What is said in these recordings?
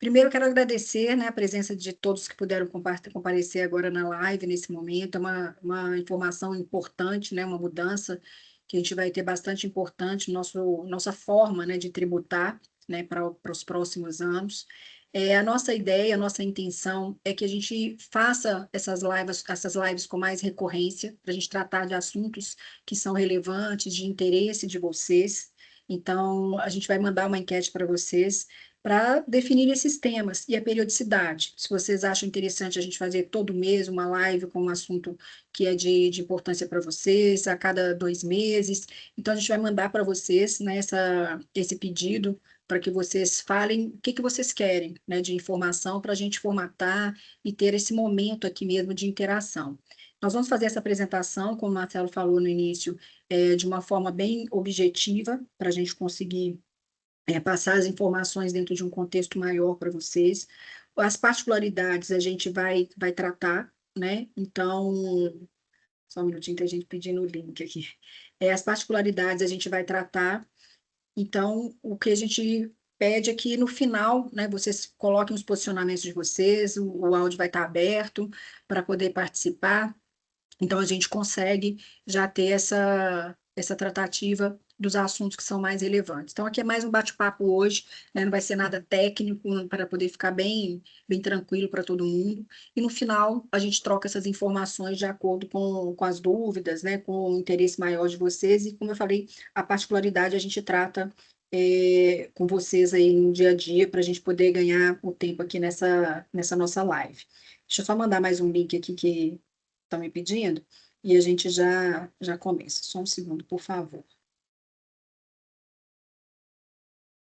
Primeiro, quero agradecer, né, a presença de todos que puderam comparecer agora na live, nesse momento. É uma informação importante, né, uma mudança que a gente vai ter bastante importante, nossa forma, né, de tributar, né, para os próximos anos. A nossa ideia, a nossa intenção é que a gente faça essas lives com mais recorrência, para a gente tratar de assuntos que são relevantes, de interesse de vocês. Então, a gente vai mandar uma enquete para vocês para definir esses temas e a periodicidade. Se vocês acham interessante a gente fazer todo mês uma live com um assunto que é de importância para vocês, a cada 2 meses, então a gente vai mandar para vocês, né, esse pedido para que vocês falem o que vocês querem, né, de informação para a gente formatar e ter esse momento aqui mesmo de interação. Nós vamos fazer essa apresentação, como o Marcelo falou no início, de uma forma bem objetiva, para a gente conseguir passar as informações dentro de um contexto maior para vocês. As particularidades a gente vai tratar, né? Então, só um minutinho, tem gente pedindo o link aqui. As particularidades a gente vai tratar, então, o que a gente pede é que no final, né, vocês coloquem os posicionamentos de vocês, o áudio vai estar aberto para poder participar. Então, a gente consegue já ter essa tratativa dos assuntos que são mais relevantes. Então, aqui é mais um bate-papo hoje, né? Não vai ser nada técnico, para poder ficar bem tranquilo para todo mundo. E no final, a gente troca essas informações de acordo com as dúvidas, né? Com o interesse maior de vocês. E, como eu falei, a particularidade a gente trata com vocês aí no dia a dia, para a gente poder ganhar o tempo aqui nessa nossa live. Deixa eu só mandar mais um link aqui que estão me pedindo, e a gente já começa. Só um segundo, por favor.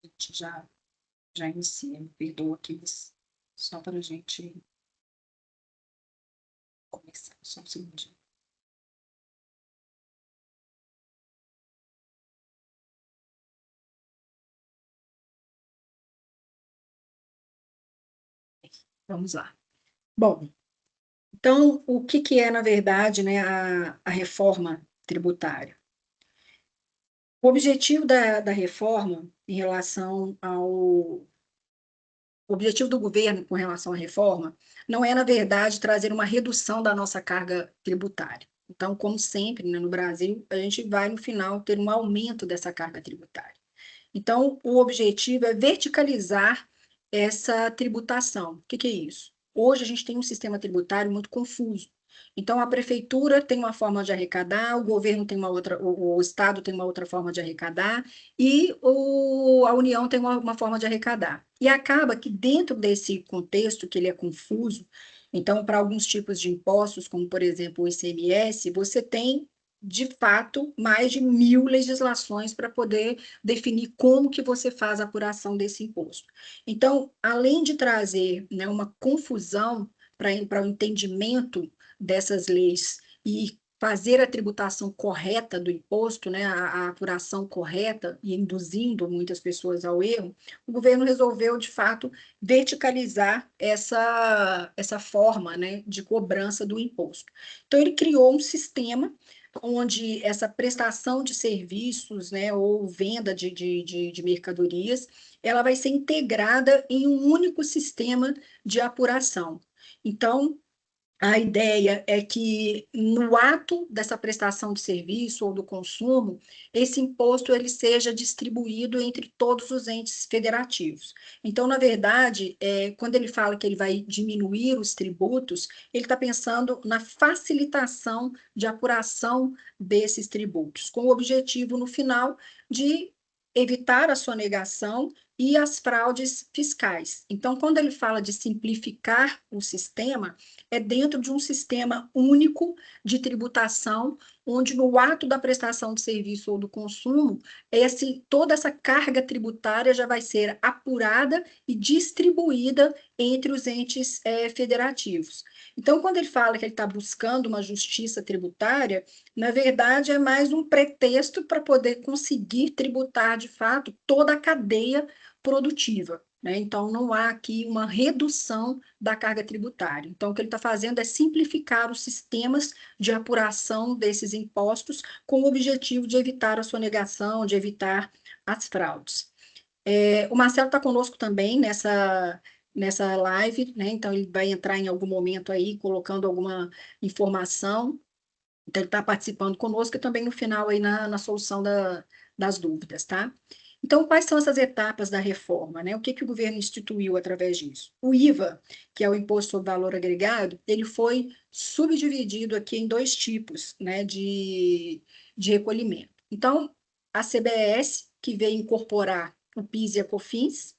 A gente já inicia, me perdoa aqui, mas só para a gente começar. Só um segundinho. Vamos lá. Bom, então, o que é, na verdade, né, a reforma tributária? O objetivo da reforma em relação ao O objetivo do governo com relação à reforma não é, na verdade, trazer uma redução da nossa carga tributária. Então, como sempre, né, no Brasil, a gente vai, no final, ter um aumento dessa carga tributária. Então, o objetivo é verticalizar essa tributação. O que é isso? Hoje, a gente tem um sistema tributário muito confuso. Então, a prefeitura tem uma forma de arrecadar, o governo tem uma outra, o Estado tem uma outra forma de arrecadar, e a União tem uma forma de arrecadar. E acaba que, dentro desse contexto, que ele é confuso, então, para alguns tipos de impostos, como, por exemplo, o ICMS, você tem, de fato, mais de 1.000 legislações para poder definir como que você faz a apuração desse imposto. Então, além de trazer, né, uma confusão para o entendimento dessas leis e fazer a tributação correta do imposto, né, a apuração correta e induzindo muitas pessoas ao erro, o governo resolveu, de fato, verticalizar essa forma, né, de cobrança do imposto. Então, ele criou um sistema onde essa prestação de serviços, né, ou venda de mercadorias, ela vai ser integrada em um único sistema de apuração. Então, a ideia é que, no ato dessa prestação de serviço ou do consumo, esse imposto ele seja distribuído entre todos os entes federativos. Então, na verdade, quando ele fala que ele vai diminuir os tributos, ele está pensando na facilitação de apuração desses tributos, com o objetivo, no final, de evitar a sonegação e as fraudes fiscais. Então, quando ele fala de simplificar o sistema, é dentro de um sistema único de tributação, onde no ato da prestação de serviço ou do consumo, toda essa carga tributária já vai ser apurada e distribuída entre os entes federativos. Então, quando ele fala que ele está buscando uma justiça tributária, na verdade é mais um pretexto para poder conseguir tributar, de fato, toda a cadeia produtiva, né? Então, não há aqui uma redução da carga tributária. Então, o que ele está fazendo é simplificar os sistemas de apuração desses impostos com o objetivo de evitar a sonegação, de evitar as fraudes. O Marcelo está conosco também nessa live, né? Então, ele vai entrar em algum momento aí, colocando alguma informação. Então, ele está participando conosco e também no final aí na solução das dúvidas, tá? Então, quais são essas etapas da reforma, né? O que o governo instituiu através disso? O IVA, que é o Imposto sobre Valor Agregado, ele foi subdividido aqui em dois tipos, né, de recolhimento. Então, a CBS, que veio incorporar o PIS e a COFINS,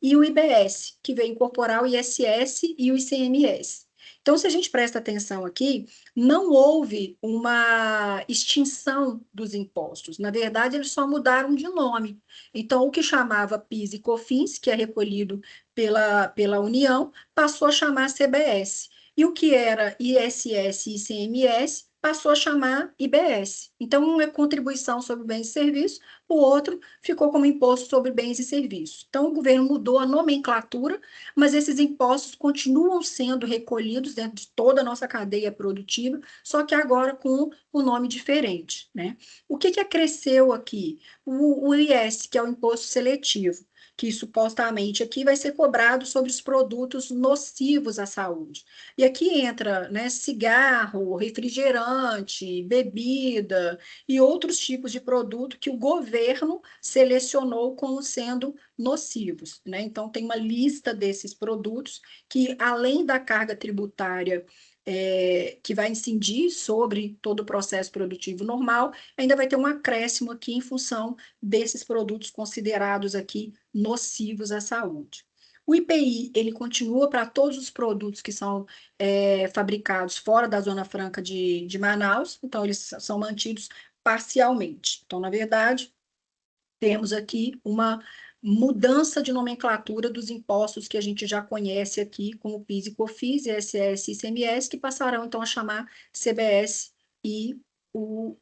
e o IBS, que veio incorporar o ISS e o ICMS. Então, se a gente presta atenção aqui, não houve uma extinção dos impostos. Na verdade, eles só mudaram de nome. Então, o que chamava PIS e COFINS, que é recolhido pela União, passou a chamar CBS. E o que era ISS e ICMS passou a chamar IBS. Então, um é contribuição sobre bens e serviços, o outro ficou como imposto sobre bens e serviços. Então, o governo mudou a nomenclatura, mas esses impostos continuam sendo recolhidos dentro de toda a nossa cadeia produtiva, só que agora com um nome diferente, né? O que acresceu aqui? O IS, que é o imposto seletivo, que supostamente aqui vai ser cobrado sobre os produtos nocivos à saúde. E aqui entra, né, cigarro, refrigerante, bebida e outros tipos de produto que o governo selecionou como sendo nocivos, né? Então, tem uma lista desses produtos que, além da carga tributária que vai incidir sobre todo o processo produtivo normal, ainda vai ter um acréscimo aqui em função desses produtos considerados aqui nocivos à saúde. O IPI, ele continua para todos os produtos que são fabricados fora da Zona Franca de Manaus, então eles são mantidos parcialmente. Então, na verdade, temos aqui uma mudança de nomenclatura dos impostos que a gente já conhece aqui, como PIS e COFINS, ISS e ICMS, que passarão então a chamar CBS e o,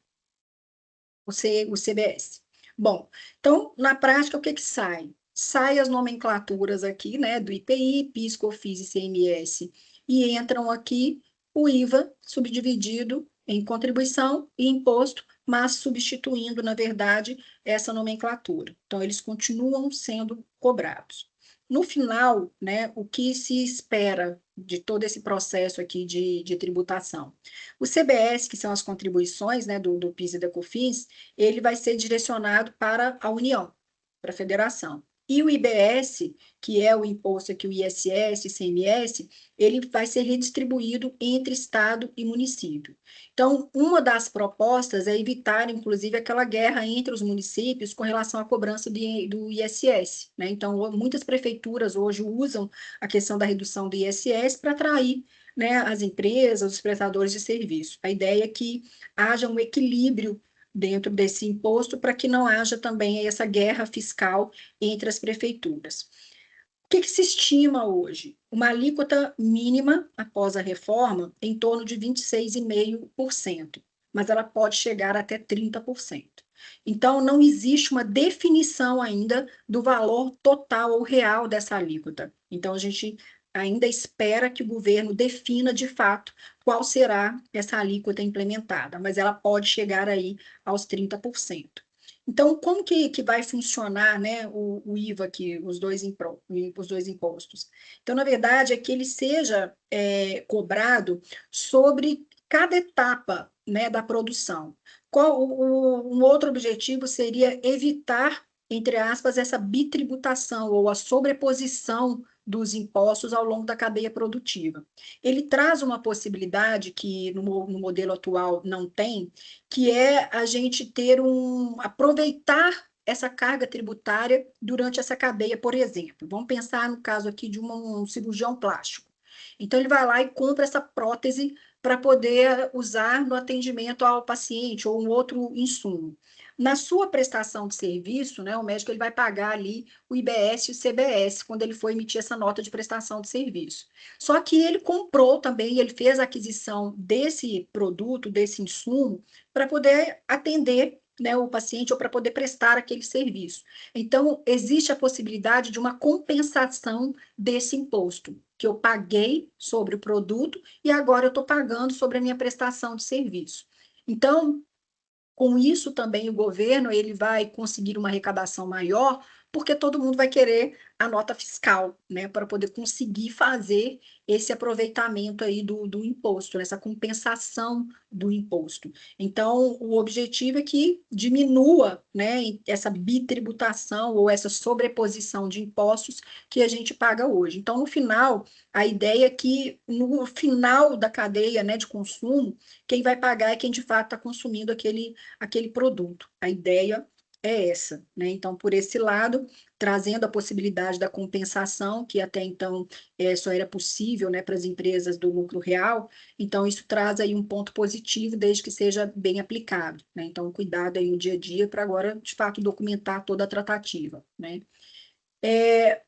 o CBS. Bom, então, na prática, o que sai? Sai as nomenclaturas aqui, né, do IPI, PIS, COFINS e ICMS, e entram aqui o IVA subdividido em contribuição e imposto, mas substituindo, na verdade, essa nomenclatura. Então, eles continuam sendo cobrados. No final, né, o que se espera de todo esse processo aqui de tributação? O CBS, que são as contribuições, né, do PIS e da COFINS, ele vai ser direcionado para a União, para a Federação. E o IBS, que é o imposto aqui, o ISS, ICMS, ele vai ser redistribuído entre Estado e município. Então, uma das propostas é evitar, inclusive, aquela guerra entre os municípios com relação à cobrança do ISS, né? Então, muitas prefeituras hoje usam a questão da redução do ISS para atrair, né, as empresas, os prestadores de serviço. A ideia é que haja um equilíbrio dentro desse imposto para que não haja também essa guerra fiscal entre as prefeituras. O que se estima hoje? Uma alíquota mínima após a reforma em torno de 26,5%, mas ela pode chegar até 30%. Então, não existe uma definição ainda do valor total ou real dessa alíquota. Então, a gente ainda espera que o governo defina de fato qual será essa alíquota implementada, mas ela pode chegar aí aos 30%. Então, como que vai funcionar, né, o IVA aqui, os dois impostos? Então, na verdade, é que ele seja cobrado sobre cada etapa, né, da produção. Um outro objetivo seria evitar, entre aspas, essa bitributação ou a sobreposição dos impostos ao longo da cadeia produtiva. Ele traz uma possibilidade que no modelo atual não tem, que é a gente aproveitar essa carga tributária durante essa cadeia, por exemplo. Vamos pensar no caso aqui de um cirurgião plástico. Então, ele vai lá e compra essa prótese para poder usar no atendimento ao paciente ou um outro insumo. Na sua prestação de serviço, né, o médico ele vai pagar ali o IBS e o CBS quando ele for emitir essa nota de prestação de serviço. Só que ele comprou também, ele fez a aquisição desse produto, desse insumo, para poder atender, né, o paciente ou para poder prestar aquele serviço. Então, existe a possibilidade de uma compensação desse imposto, que eu paguei sobre o produto e agora eu estou pagando sobre a minha prestação de serviço. Então, com isso também o governo ele vai conseguir uma arrecadação maior, porque todo mundo vai querer a nota fiscal, né, para poder conseguir fazer esse aproveitamento aí do imposto, essa compensação do imposto. Então, o objetivo é que diminua, né, essa bitributação ou essa sobreposição de impostos que a gente paga hoje. Então, no final, a ideia é que no final da cadeia, né, de consumo, quem vai pagar é quem de fato está consumindo aquele produto. A ideia é essa, né? Então, por esse lado, trazendo a possibilidade da compensação, que até então só era possível, né, para as empresas do lucro real, então isso traz aí um ponto positivo, desde que seja bem aplicado, né? Então, cuidado aí no dia a dia para agora, de fato, documentar toda a tratativa, né?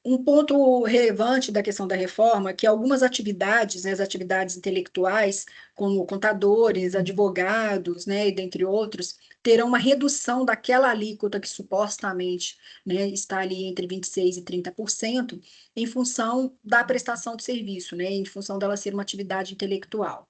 Um ponto relevante da questão da reforma é que algumas atividades, né, as atividades intelectuais, como contadores, advogados, né, e dentre outros, terão uma redução daquela alíquota que supostamente, né, está ali entre 26% e 30%, em função da prestação de serviço, né, em função dela ser uma atividade intelectual.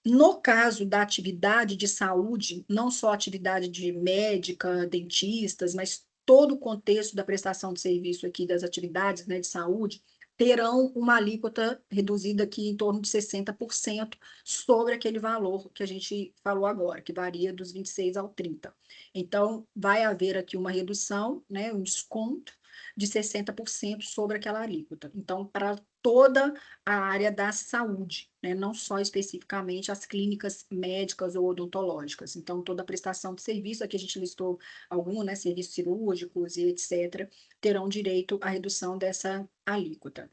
No caso da atividade de saúde, não só atividade de médica, dentistas, mas todo o contexto da prestação de serviço aqui das atividades, né, de saúde, terão uma alíquota reduzida aqui em torno de 60% sobre aquele valor que a gente falou agora, que varia dos 26 ao 30. Então, vai haver aqui uma redução, né, um desconto de 60% sobre aquela alíquota. Então, para toda a área da saúde, né? Não só especificamente as clínicas médicas ou odontológicas. Então, toda a prestação de serviço, aqui a gente listou algum, né? Serviços cirúrgicos e etc., terão direito à redução dessa alíquota.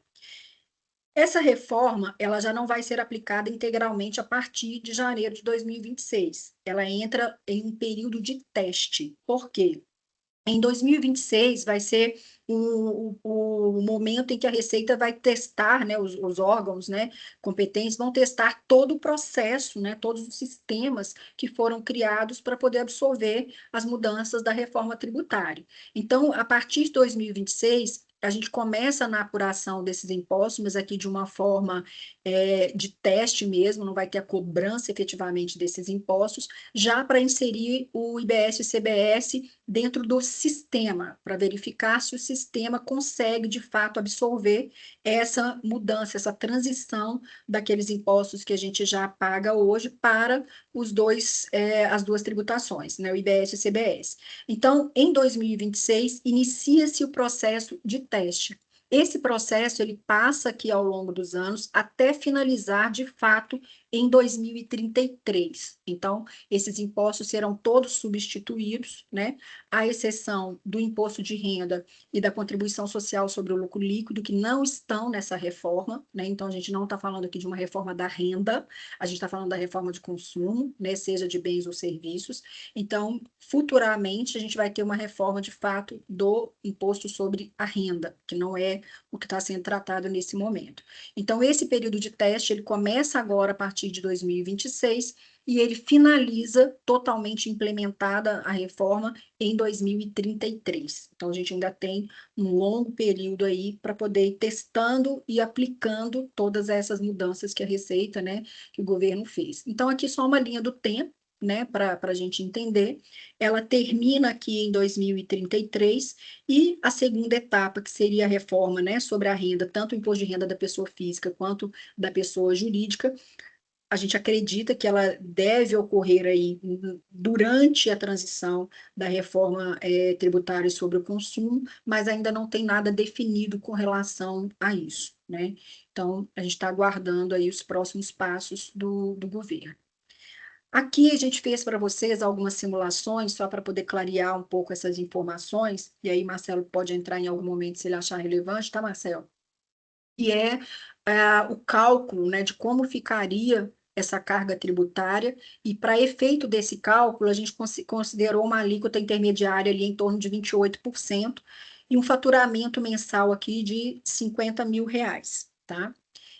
Essa reforma, ela já não vai ser aplicada integralmente a partir de janeiro de 2026. Ela entra em um período de teste. Por quê? Em 2026 vai ser o momento em que a Receita vai testar, né, os órgãos, né, competentes vão testar todo o processo, né, todos os sistemas que foram criados para poder absorver as mudanças da reforma tributária. Então, a partir de 2026, a gente começa na apuração desses impostos, mas aqui de uma forma de teste mesmo, não vai ter a cobrança efetivamente desses impostos, já para inserir o IBS e o CBS dentro do sistema, para verificar se o sistema consegue, de fato, absorver essa mudança, essa transição daqueles impostos que a gente já paga hoje para as duas tributações, né, o IBS e o CBS. Então, em 2026, inicia-se o processo de teste. Esse processo ele passa aqui ao longo dos anos até finalizar de fato em 2033. Então, esses impostos serão todos substituídos, né? À exceção do imposto de renda e da contribuição social sobre o lucro líquido, que não estão nessa reforma, né? Então, a gente não está falando aqui de uma reforma da renda, a gente está falando da reforma de consumo, né? Seja de bens ou serviços. Então, futuramente, a gente vai ter uma reforma, de fato, do imposto sobre a renda, que não é o que está sendo tratado nesse momento. Então, esse período de teste, ele começa agora a partir de 2026 e ele finaliza totalmente implementada a reforma em 2033. Então, a gente ainda tem um longo período aí para poder ir testando e aplicando todas essas mudanças que a Receita, né, que o governo fez. Então, aqui só uma linha do tempo, né, para a gente entender. Ela termina aqui em 2033 e a segunda etapa, que seria a reforma, né, sobre a renda, tanto o imposto de renda da pessoa física quanto da pessoa jurídica, a gente acredita que ela deve ocorrer aí durante a transição da reforma tributária sobre o consumo, mas ainda não tem nada definido com relação a isso, né? Então, a gente está aguardando aí os próximos passos do governo. Aqui a gente fez para vocês algumas simulações, só para poder clarear um pouco essas informações, e aí Marcelo pode entrar em algum momento se ele achar relevante, tá, Marcelo? Que é o cálculo, né, de como ficaria essa carga tributária, e para efeito desse cálculo, a gente considerou uma alíquota intermediária ali em torno de 28% e um faturamento mensal aqui de R$ 50.000, tá?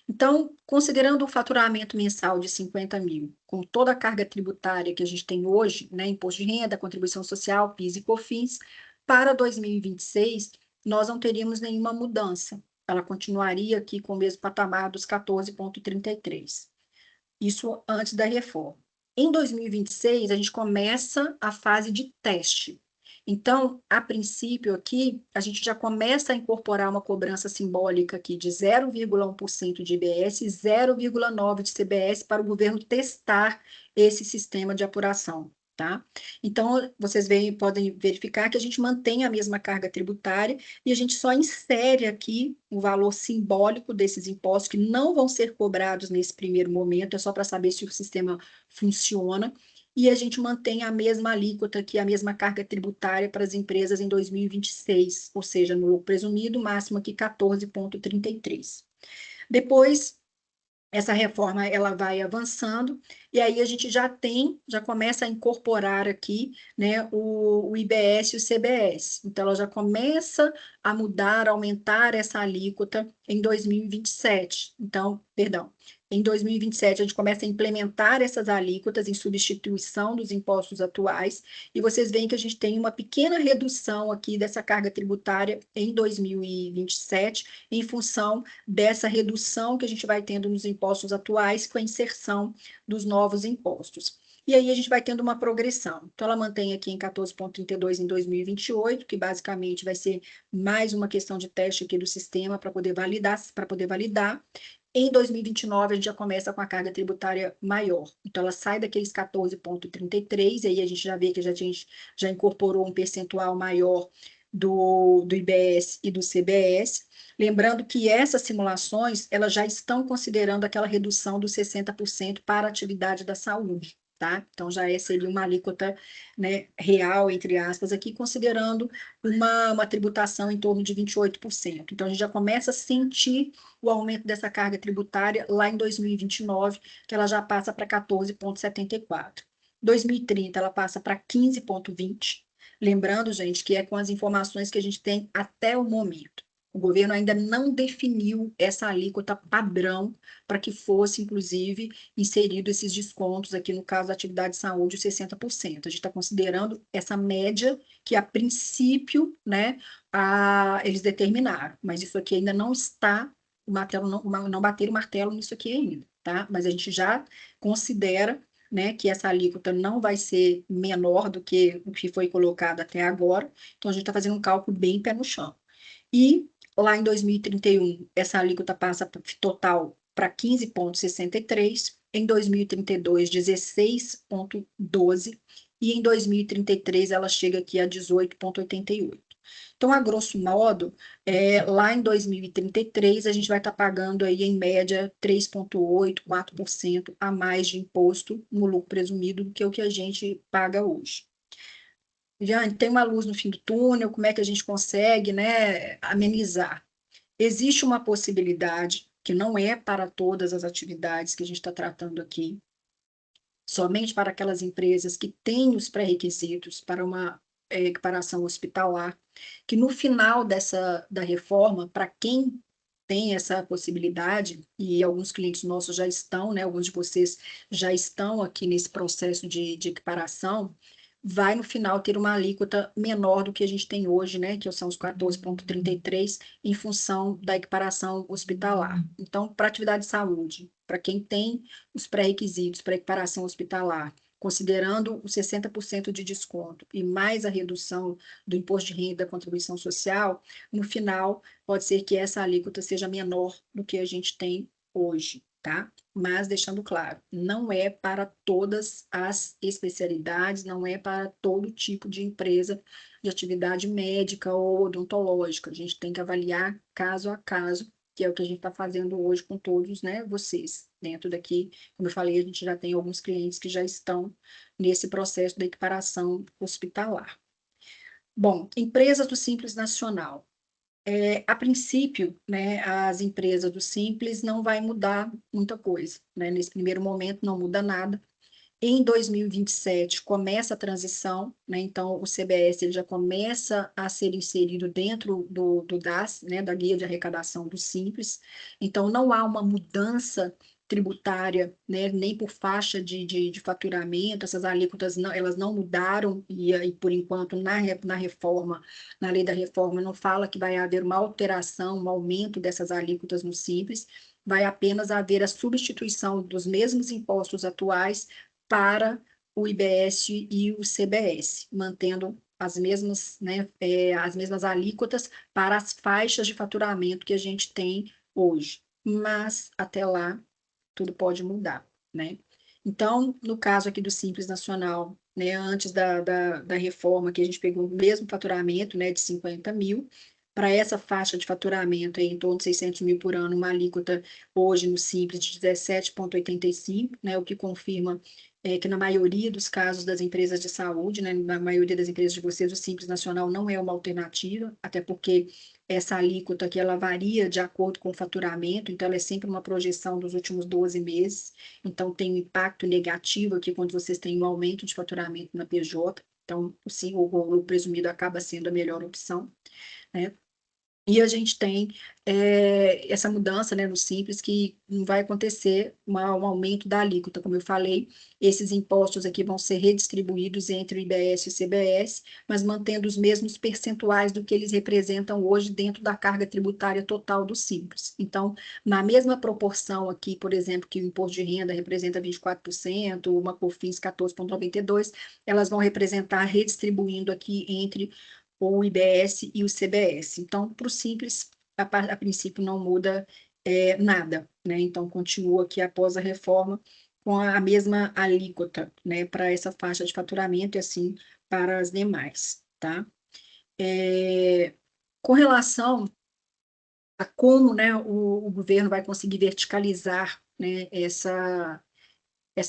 Então, considerando o faturamento mensal de 50 mil, com toda a carga tributária que a gente tem hoje, né, imposto de renda, contribuição social, PIS e COFINS, para 2026, nós não teríamos nenhuma mudança. Ela continuaria aqui com o mesmo patamar dos 14,33. Isso antes da reforma. Em 2026, a gente começa a fase de teste. Então, a princípio aqui, a gente já começa a incorporar uma cobrança simbólica aqui de 0,1% de IBS e 0,9% de CBS para o governo testar esse sistema de apuração. Tá? Então, vocês podem verificar que a gente mantém a mesma carga tributária e a gente só insere aqui o valor simbólico desses impostos que não vão ser cobrados nesse primeiro momento, é só para saber se o sistema funciona, e a gente mantém a mesma alíquota aqui, a mesma carga tributária para as empresas em 2026, ou seja, no lucro presumido, máximo aqui 14,33. Depois, essa reforma ela vai avançando, e aí a gente já começa a incorporar aqui, né, o IBS e o CBS. Então, ela já começa a mudar, aumentar essa alíquota em 2027. Então, perdão, em 2027 a gente começa a implementar essas alíquotas em substituição dos impostos atuais, e vocês veem que a gente tem uma pequena redução aqui dessa carga tributária em 2027, em função dessa redução que a gente vai tendo nos impostos atuais com a inserção dos novos impostos. E aí a gente vai tendo uma progressão. Então, ela mantém aqui em 14,32 em 2028, que basicamente vai ser mais uma questão de teste aqui do sistema para poder validar. Em 2029, a gente já começa com a carga tributária maior. Então, ela sai daqueles 14,33, e aí a gente já vê que a gente já incorporou um percentual maior do IBS e do CBS. Lembrando que essas simulações, elas já estão considerando aquela redução dos 60% para a atividade da saúde, tá? Então, seria uma alíquota, né, real, entre aspas, aqui, considerando uma tributação em torno de 28%. Então, a gente já começa a sentir o aumento dessa carga tributária lá em 2029, que ela já passa para 14,74. 2030, ela passa para 15,20. Lembrando, gente, que é com as informações que a gente tem até o momento. O governo ainda não definiu essa alíquota padrão para que fosse, inclusive, inserido esses descontos, aqui no caso da atividade de saúde, os 60%. A gente está considerando essa média que, a princípio, né, eles determinaram, mas isso aqui ainda não está, o martelo não bater o martelo nisso aqui ainda, tá? Mas a gente já considera, né, que essa alíquota não vai ser menor do que o que foi colocado até agora, então a gente está fazendo um cálculo bem pé no chão. E lá em 2031, essa alíquota passa total para 15,63, em 2032, 16,12, e em 2033 ela chega aqui a 18,88. Então, a grosso modo, lá em 2033, a gente vai estar pagando aí, em média, 3,8%, 4% a mais de imposto no lucro presumido do que o que a gente paga hoje. Já tem uma luz no fim do túnel, como é que a gente consegue, né, amenizar? Existe uma possibilidade, que não é para todas as atividades que a gente está tratando aqui, somente para aquelas empresas que têm os pré-requisitos para uma equiparação hospitalar, que no final da reforma, para quem tem essa possibilidade, e alguns clientes nossos já estão, né, alguns de vocês já estão aqui nesse processo de equiparação, vai no final ter uma alíquota menor do que a gente tem hoje, né, que são os 14,33, em função da equiparação hospitalar. Então, para atividade de saúde, para quem tem os pré-requisitos para equiparação hospitalar, considerando os 60% de desconto e mais a redução do imposto de renda da contribuição social, no final, pode ser que essa alíquota seja menor do que a gente tem hoje, tá? Mas deixando claro, não é para todas as especialidades, não é para todo tipo de empresa de atividade médica ou odontológica. A gente tem que avaliar caso a caso, que é o que a gente está fazendo hoje com todos, né, vocês. Dentro daqui, como eu falei, a gente já tem alguns clientes que já estão nesse processo da equiparação hospitalar. Bom, empresas do Simples Nacional. A princípio, né, as empresas do Simples não vai mudar muita coisa, né? Nesse primeiro momento não muda nada. Em 2027 começa a transição, né? Então o CBS ele já começa a ser inserido dentro do DAS, né, da Guia de Arrecadação do Simples. Então não há uma mudança tributária, né, nem por faixa de faturamento, essas alíquotas não, elas não mudaram, e aí, por enquanto, na reforma, na lei da reforma, não fala que vai haver uma alteração, um aumento dessas alíquotas no Simples, vai apenas haver a substituição dos mesmos impostos atuais para o IBS e o CBS, mantendo as mesmas, né, as mesmas alíquotas para as faixas de faturamento que a gente tem hoje. Mas, até lá, tudo pode mudar, né? Então, no caso aqui do Simples Nacional, né, antes da reforma, que a gente pegou o mesmo faturamento, né, de 50 mil, para essa faixa de faturamento aí, em torno de 600 mil por ano, uma alíquota hoje no Simples de 17,85, né, o que confirma que na maioria dos casos das empresas de saúde, né, na maioria das empresas de vocês, o Simples Nacional não é uma alternativa, até porque essa alíquota aqui, ela varia de acordo com o faturamento, então ela é sempre uma projeção dos últimos 12 meses, então tem um impacto negativo aqui quando vocês têm um aumento de faturamento na PJ, então sim, o presumido acaba sendo a melhor opção, né? E a gente tem essa mudança, né, no Simples, que não vai acontecer um aumento da alíquota, como eu falei, esses impostos aqui vão ser redistribuídos entre o IBS e o CBS, mas mantendo os mesmos percentuais do que eles representam hoje dentro da carga tributária total do Simples. Então, na mesma proporção aqui, por exemplo, que o imposto de renda representa 24%, uma COFINS 14,92%, elas vão representar redistribuindo aqui entre o IBS e o CBS. Então, para o Simples, a princípio não muda nada, né? Então, continua aqui após a reforma com a mesma alíquota, né, para essa faixa de faturamento e assim para as demais, tá? Com relação a como, né, o governo vai conseguir verticalizar, né, essa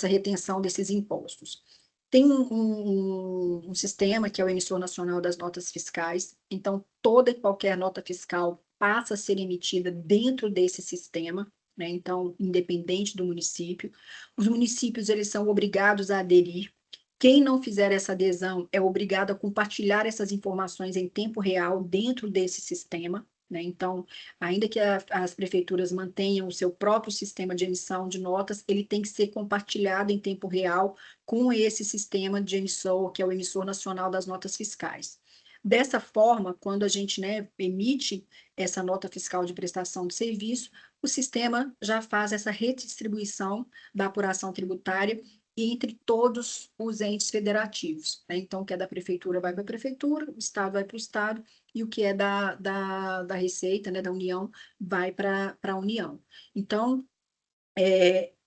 retenção desses impostos. Tem um sistema que é o Emissor Nacional das Notas Fiscais, então toda e qualquer nota fiscal passa a ser emitida dentro desse sistema, né? Então, independente do município. Os municípios, eles são obrigados a aderir. Quem não fizer essa adesão é obrigado a compartilhar essas informações em tempo real dentro desse sistema, né? Então, ainda que as prefeituras mantenham o seu próprio sistema de emissão de notas, ele tem que ser compartilhado em tempo real com esse sistema de emissor, que é o Emissor Nacional das Notas Fiscais. Dessa forma, quando a gente, né, emite essa nota fiscal de prestação de serviço, o sistema já faz essa redistribuição da apuração tributária entre todos os entes federativos, né? Então, o que é da prefeitura vai para a prefeitura, o estado vai para o estado, e o que é da Receita, né, da União, vai para a União. Então,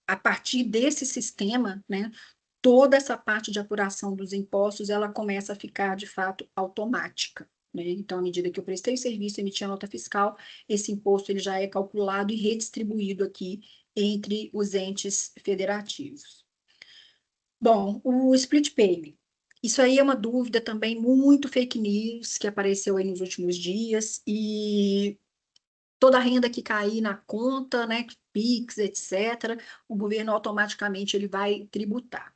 a partir desse sistema, né, toda essa parte de apuração dos impostos, ela começa a ficar, de fato, automática, né? Então, à medida que eu prestei o serviço, emiti a nota fiscal, esse imposto ele já é calculado e redistribuído aqui entre os entes federativos. Bom, o split payment. Isso aí é uma dúvida também muito fake news que apareceu aí nos últimos dias e toda a renda que cair na conta, né, Pix, etc., o governo automaticamente ele vai tributar.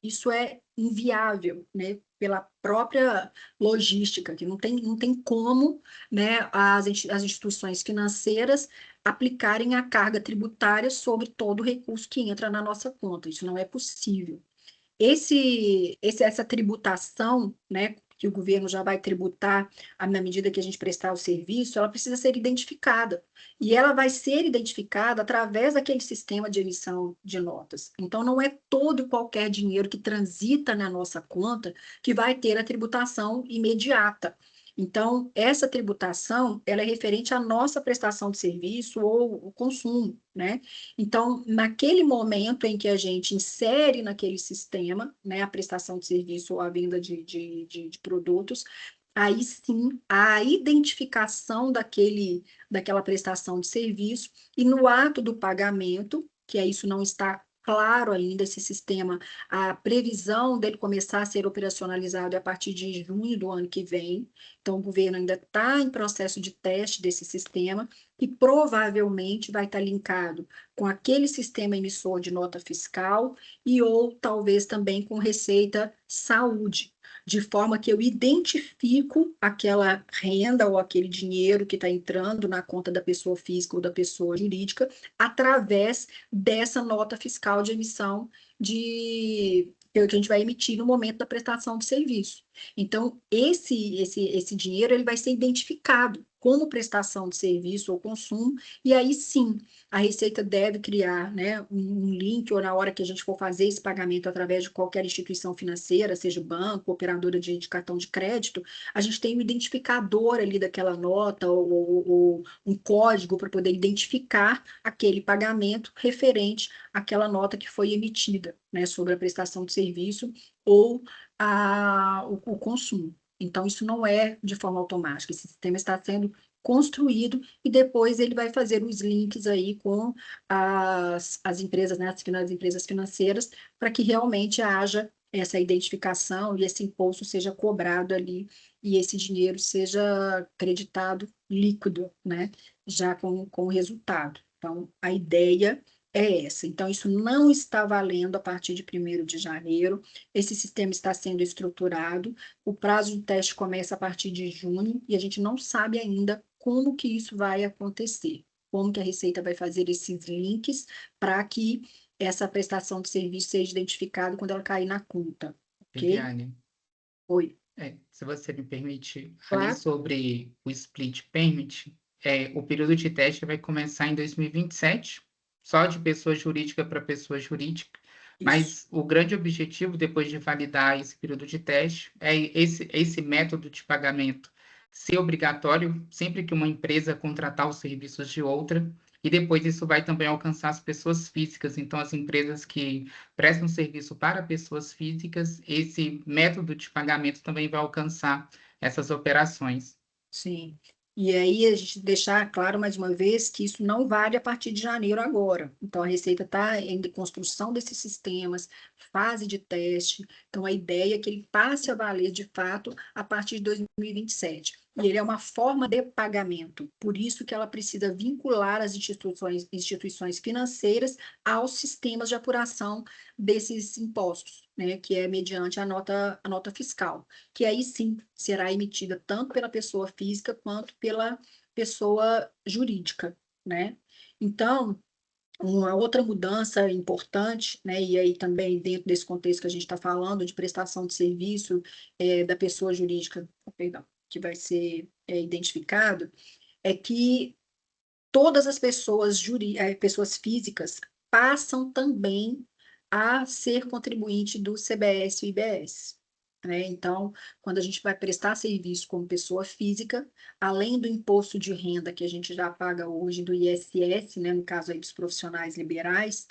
Isso é inviável, né, pela própria logística, que não tem como, né, as instituições financeiras aplicarem a carga tributária sobre todo o recurso que entra na nossa conta. Isso não é possível. Essa tributação, né, que o governo já vai tributar na medida que a gente prestar o serviço, ela precisa ser identificada. E ela vai ser identificada através daquele sistema de emissão de notas. Então, não é todo e qualquer dinheiro que transita na nossa conta que vai ter a tributação imediata. Então, essa tributação, ela é referente à nossa prestação de serviço ou o consumo, né? Então, naquele momento em que a gente insere naquele sistema, né, a prestação de serviço ou a venda de produtos, aí sim, a identificação daquela prestação de serviço e no ato do pagamento, que é isso não está claro ainda, esse sistema, a previsão dele começar a ser operacionalizado é a partir de junho do ano que vem, então o governo ainda está em processo de teste desse sistema, que provavelmente vai estar linkado com aquele sistema emissor de nota fiscal e ou talvez também com Receita Saúde, de forma que eu identifico aquela renda ou aquele dinheiro que está entrando na conta da pessoa física ou da pessoa jurídica através dessa nota fiscal de emissão que a gente vai emitir no momento da prestação de serviço. Então, esse dinheiro ele vai ser identificado como prestação de serviço ou consumo, e aí sim, a Receita deve criar, né, um link, ou na hora que a gente for fazer esse pagamento através de qualquer instituição financeira, seja banco, operadora de cartão de crédito, a gente tem um identificador ali daquela nota, ou um código para poder identificar aquele pagamento referente àquela nota que foi emitida, né, sobre a prestação de serviço ou o consumo. Então, isso não é de forma automática, esse sistema está sendo construído e depois ele vai fazer os links aí com as empresas, né, as empresas financeiras, para que realmente haja essa identificação e esse imposto seja cobrado ali e esse dinheiro seja creditado líquido, né, já com o resultado. Então, a ideia é essa. Então, isso não está valendo a partir de 1º de janeiro, esse sistema está sendo estruturado, o prazo do teste começa a partir de junho e a gente não sabe ainda como que isso vai acontecer, como que a Receita vai fazer esses links para que essa prestação de serviço seja identificada quando ela cair na conta, ok? Viviane, Oi, se você me permite, ali claro? sobre o split payment, o período de teste vai começar em 2027, só de pessoa jurídica para pessoa jurídica, Isso. mas o grande objetivo, depois de validar esse período de teste, é esse método de pagamento ser obrigatório sempre que uma empresa contratar os serviços de outra, e depois isso vai também alcançar as pessoas físicas, então as empresas que prestam serviço para pessoas físicas, esse método de pagamento também vai alcançar essas operações. Sim. E aí a gente deixar claro mais uma vez que isso não vale a partir de janeiro agora. Então a Receita está em construção desses sistemas, fase de teste. Então a ideia é que ele passe a valer de fato a partir de 2027. E ele é uma forma de pagamento, por isso que ela precisa vincular as instituições financeiras aos sistemas de apuração desses impostos, né, que é mediante a nota fiscal, que aí sim será emitida tanto pela pessoa física quanto pela pessoa jurídica, né? Então, uma outra mudança importante, né, e aí também dentro desse contexto que a gente está falando de prestação de serviço da pessoa jurídica, perdão, que vai ser identificado, é que todas as pessoas físicas passam também a ser contribuinte do CBS e IBS, né? Então, quando a gente vai prestar serviço como pessoa física, além do imposto de renda que a gente já paga hoje do ISS, né, no caso aí dos profissionais liberais,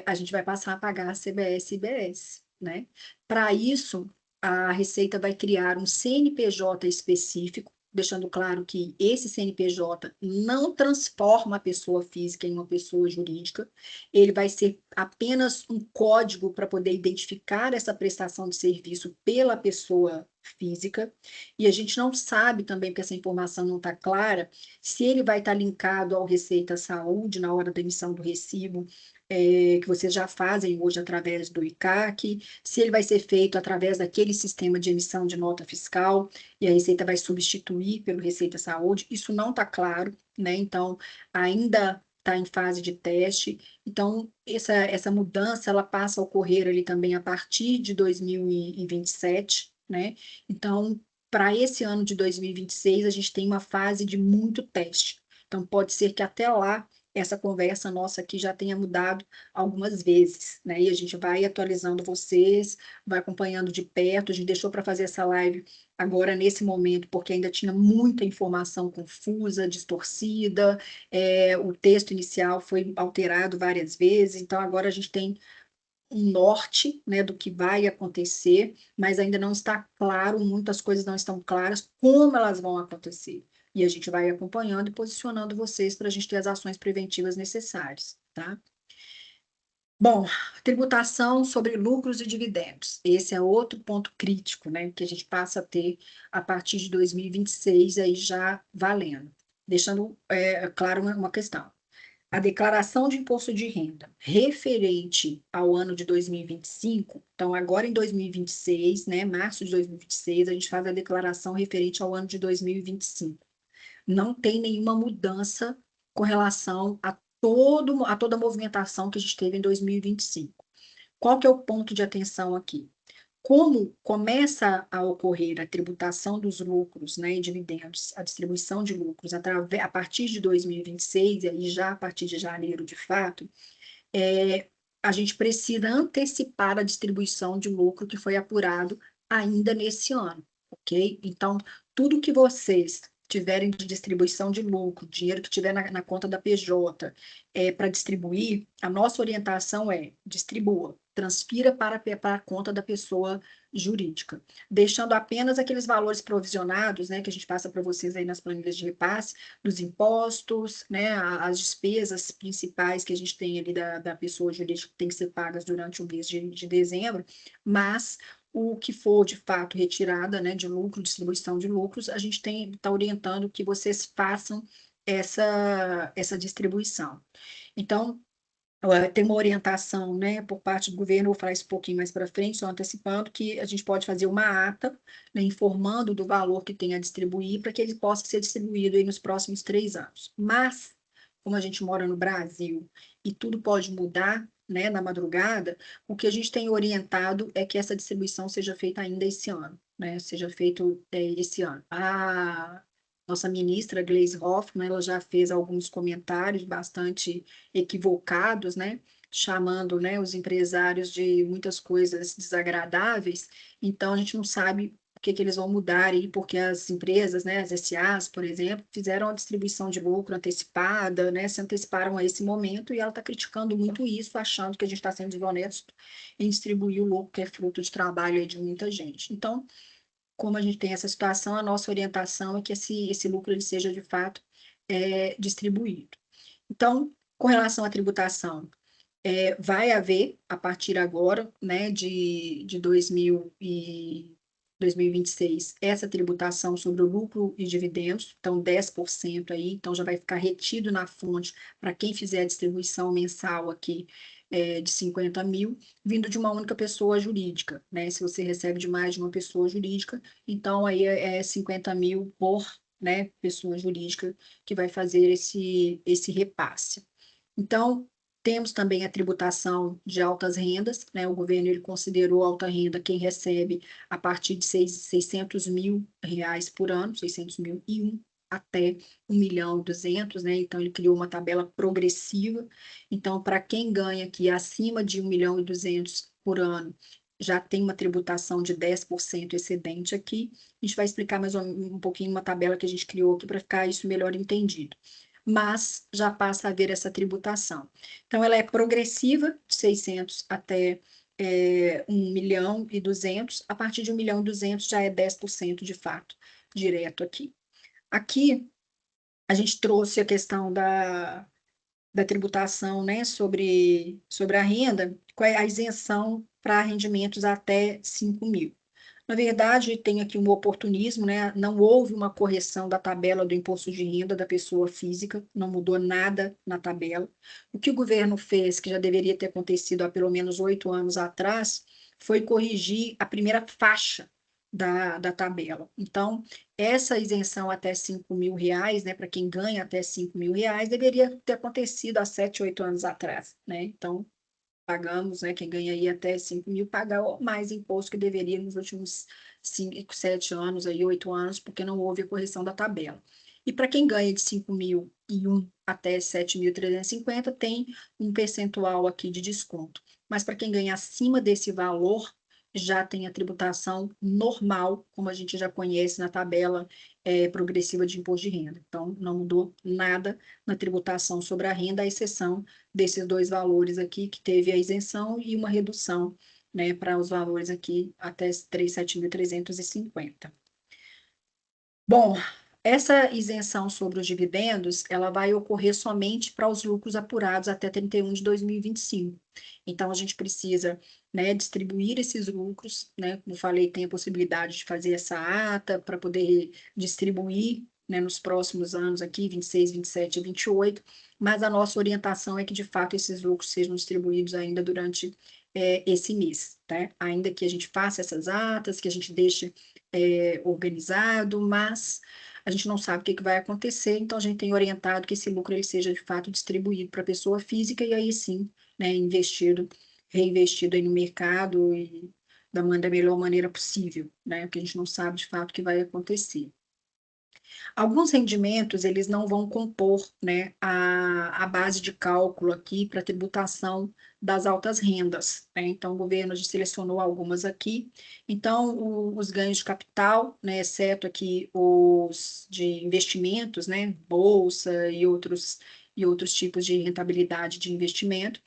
a gente vai passar a pagar CBS e IBS, né? Para isso, a Receita vai criar um CNPJ específico, deixando claro que esse CNPJ não transforma a pessoa física em uma pessoa jurídica, ele vai ser apenas um código para poder identificar essa prestação de serviço pela pessoa física, e a gente não sabe também, porque essa informação não está clara, se ele vai estar linkado ao Receita Saúde na hora da emissão do recibo, que vocês já fazem hoje através do ICAC, se ele vai ser feito através daquele sistema de emissão de nota fiscal, e a Receita vai substituir pelo Receita Saúde, isso não está claro, né? Então, ainda está em fase de teste. Então, essa mudança, ela passa a ocorrer ali também a partir de 2027, né? Então, para esse ano de 2026, a gente tem uma fase de muito teste. Então, pode ser que até lá essa conversa nossa aqui já tenha mudado algumas vezes, né? E a gente vai atualizando vocês, vai acompanhando de perto. A gente deixou para fazer essa live agora nesse momento, porque ainda tinha muita informação confusa, distorcida, o texto inicial foi alterado várias vezes, então agora a gente tem um norte, né, do que vai acontecer, mas ainda não está claro, muitas coisas não estão claras como elas vão acontecer. E a gente vai acompanhando e posicionando vocês para a gente ter as ações preventivas necessárias, tá? Bom, tributação sobre lucros e dividendos. Esse é outro ponto crítico, né, que a gente passa a ter a partir de 2026, aí já valendo. Deixando claro uma questão. A declaração de imposto de renda referente ao ano de 2025, então agora em 2026, né, março de 2026, a gente faz a declaração referente ao ano de 2025. Não tem nenhuma mudança com relação a toda a movimentação que a gente teve em 2025. Qual que é o ponto de atenção aqui? como começa a ocorrer a tributação dos lucros, né, e dividendos, a distribuição de lucros a partir de 2026, e aí já a partir de janeiro, de fato, a gente precisa antecipar a distribuição de lucro que foi apurado ainda nesse ano, ok? Então, tudo que vocês tiverem de distribuição de lucro, dinheiro que tiver na conta da PJ, para distribuir, a nossa orientação é distribua, transfira para a conta da pessoa jurídica, deixando apenas aqueles valores provisionados, né, que a gente passa para vocês aí nas planilhas de repasse, dos impostos, né, as despesas principais que a gente tem ali da pessoa jurídica que tem que ser pagas durante o mês de dezembro, mas o que for de fato retirada, né, de lucro, distribuição de lucros, a gente está orientando que vocês façam essa distribuição. Então, tem uma orientação, né, por parte do governo, vou falar isso um pouquinho mais para frente, só antecipando, que a gente pode fazer uma ata, né, informando do valor que tem a distribuir, para que ele possa ser distribuído aí nos próximos 3 anos. Mas, como a gente mora no Brasil e tudo pode mudar, né, na madrugada, o que a gente tem orientado é que essa distribuição seja feita ainda esse ano, né, seja feito esse ano. A nossa ministra, Gleisi Hoffmann, ela já fez alguns comentários bastante equivocados, né? Chamando, né, os empresários de muitas coisas desagradáveis. Então, a gente não sabe o que eles vão mudar aí, porque as empresas, né, as SAs, por exemplo, fizeram a distribuição de lucro antecipada, né, se anteciparam a esse momento, e ela está criticando muito isso, achando que a gente está sendo desonesto em distribuir o lucro que é fruto de trabalho aí de muita gente. Então, como a gente tem essa situação, a nossa orientação é que esse lucro ele seja, de fato, distribuído. Então, com relação à tributação, vai haver, a partir agora, né, de 2026, essa tributação sobre o lucro e dividendos, então 10% aí, então já vai ficar retido na fonte para quem fizer a distribuição mensal aqui de 50 mil, vindo de uma única pessoa jurídica, né? Se você recebe de mais de uma pessoa jurídica, então aí é 50 mil por, né, pessoa jurídica que vai fazer esse repasse. Então, temos também a tributação de altas rendas, né? O governo ele considerou alta renda quem recebe a partir de 600 mil reais por ano, 600 mil e um até 1.200.000, né? Então, ele criou uma tabela progressiva. Então, para quem ganha aqui acima de 1.200.000 por ano, já tem uma tributação de 10% excedente aqui. A gente vai explicar mais um pouquinho uma tabela que a gente criou aqui para ficar isso melhor entendido, mas já passa a haver essa tributação. Então, ela é progressiva, de 600 até 1.200.000, a partir de 1.200.000 já é 10% de fato, direto aqui. Aqui, a gente trouxe a questão da tributação, né, sobre a renda, qual é a isenção para rendimentos até 5 mil. Na verdade, tem aqui um oportunismo, né? Não houve uma correção da tabela do imposto de renda da pessoa física, não mudou nada na tabela. O que o governo fez, que já deveria ter acontecido há pelo menos 8 anos atrás, foi corrigir a primeira faixa da tabela. Então, essa isenção até 5 mil reais, né, para quem ganha até 5 mil reais, deveria ter acontecido há 7, 8 anos atrás, né? Então, pagamos, né, quem ganha aí até 5 mil, paga mais imposto que deveria nos últimos 5, 7 anos, aí, 8 anos, porque não houve a correção da tabela. E para quem ganha de 5.001 até 7.350, tem um percentual aqui de desconto. Mas para quem ganha acima desse valor, já tem a tributação normal, como a gente já conhece na tabela progressiva de imposto de renda. Então, não mudou nada na tributação sobre a renda, à exceção desses dois valores aqui, que teve a isenção e uma redução, né, para os valores aqui até 7.350. Bom, essa isenção sobre os dividendos, ela vai ocorrer somente para os lucros apurados até 31 de 2025. Então, a gente precisa, né, distribuir esses lucros, né, como falei, tem a possibilidade de fazer essa ata para poder distribuir, né, nos próximos anos aqui, 26, 27 e 28, mas a nossa orientação é que, de fato, esses lucros sejam distribuídos ainda durante esse mês, tá? Ainda que a gente faça essas atas, que a gente deixe organizado, mas a gente não sabe o que vai acontecer, então a gente tem orientado que esse lucro ele seja de fato distribuído para a pessoa física e aí sim, né, investido, reinvestido aí no mercado e da melhor maneira possível, né? Porque a gente não sabe de fato o que vai acontecer. Alguns rendimentos, eles não vão compor, né, a base de cálculo aqui para tributação das altas rendas, né? Então, o governo já selecionou algumas aqui. Então, os ganhos de capital, né, exceto aqui os de investimentos, né, bolsa e outros tipos de rentabilidade de investimento.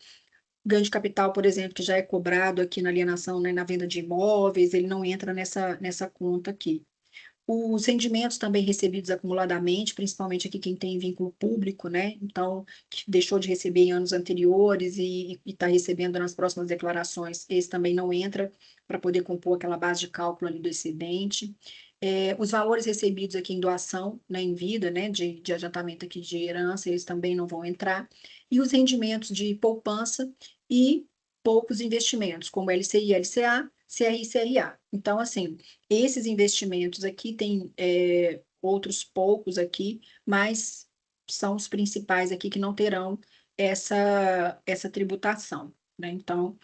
Ganho de capital, por exemplo, que já é cobrado aqui na alienação, né, na venda de imóveis, ele não entra nessa conta aqui. Os rendimentos também recebidos acumuladamente, principalmente aqui quem tem vínculo público, né? Então, que deixou de receber em anos anteriores e está recebendo nas próximas declarações, esse também não entra para poder compor aquela base de cálculo ali do excedente. Os valores recebidos aqui em doação, né, em vida, né, de adiantamento aqui de herança, eles também não vão entrar. E os rendimentos de poupança e poucos investimentos, como LCI, LCA, CRI e CRA. Então, assim, esses investimentos aqui tem outros poucos aqui, mas são os principais aqui que não terão essa tributação, né? Então,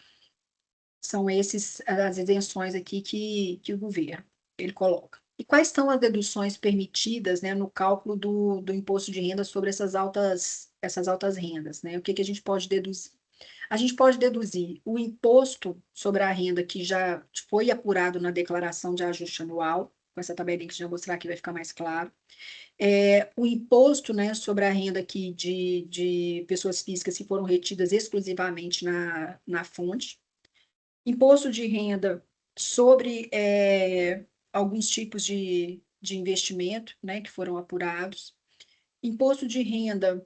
são esses as isenções aqui que o governo ele coloca. E quais são as deduções permitidas, né, no cálculo do imposto de renda sobre essas altas rendas, né? O que a gente pode deduzir? A gente pode deduzir o imposto sobre a renda que já foi apurado na declaração de ajuste anual, com essa tabelinha que já vou mostrar aqui vai ficar mais claro. O imposto, né, sobre a renda aqui de pessoas físicas que foram retidas exclusivamente na fonte. Imposto de renda sobre alguns tipos de investimento, né, que foram apurados. Imposto de renda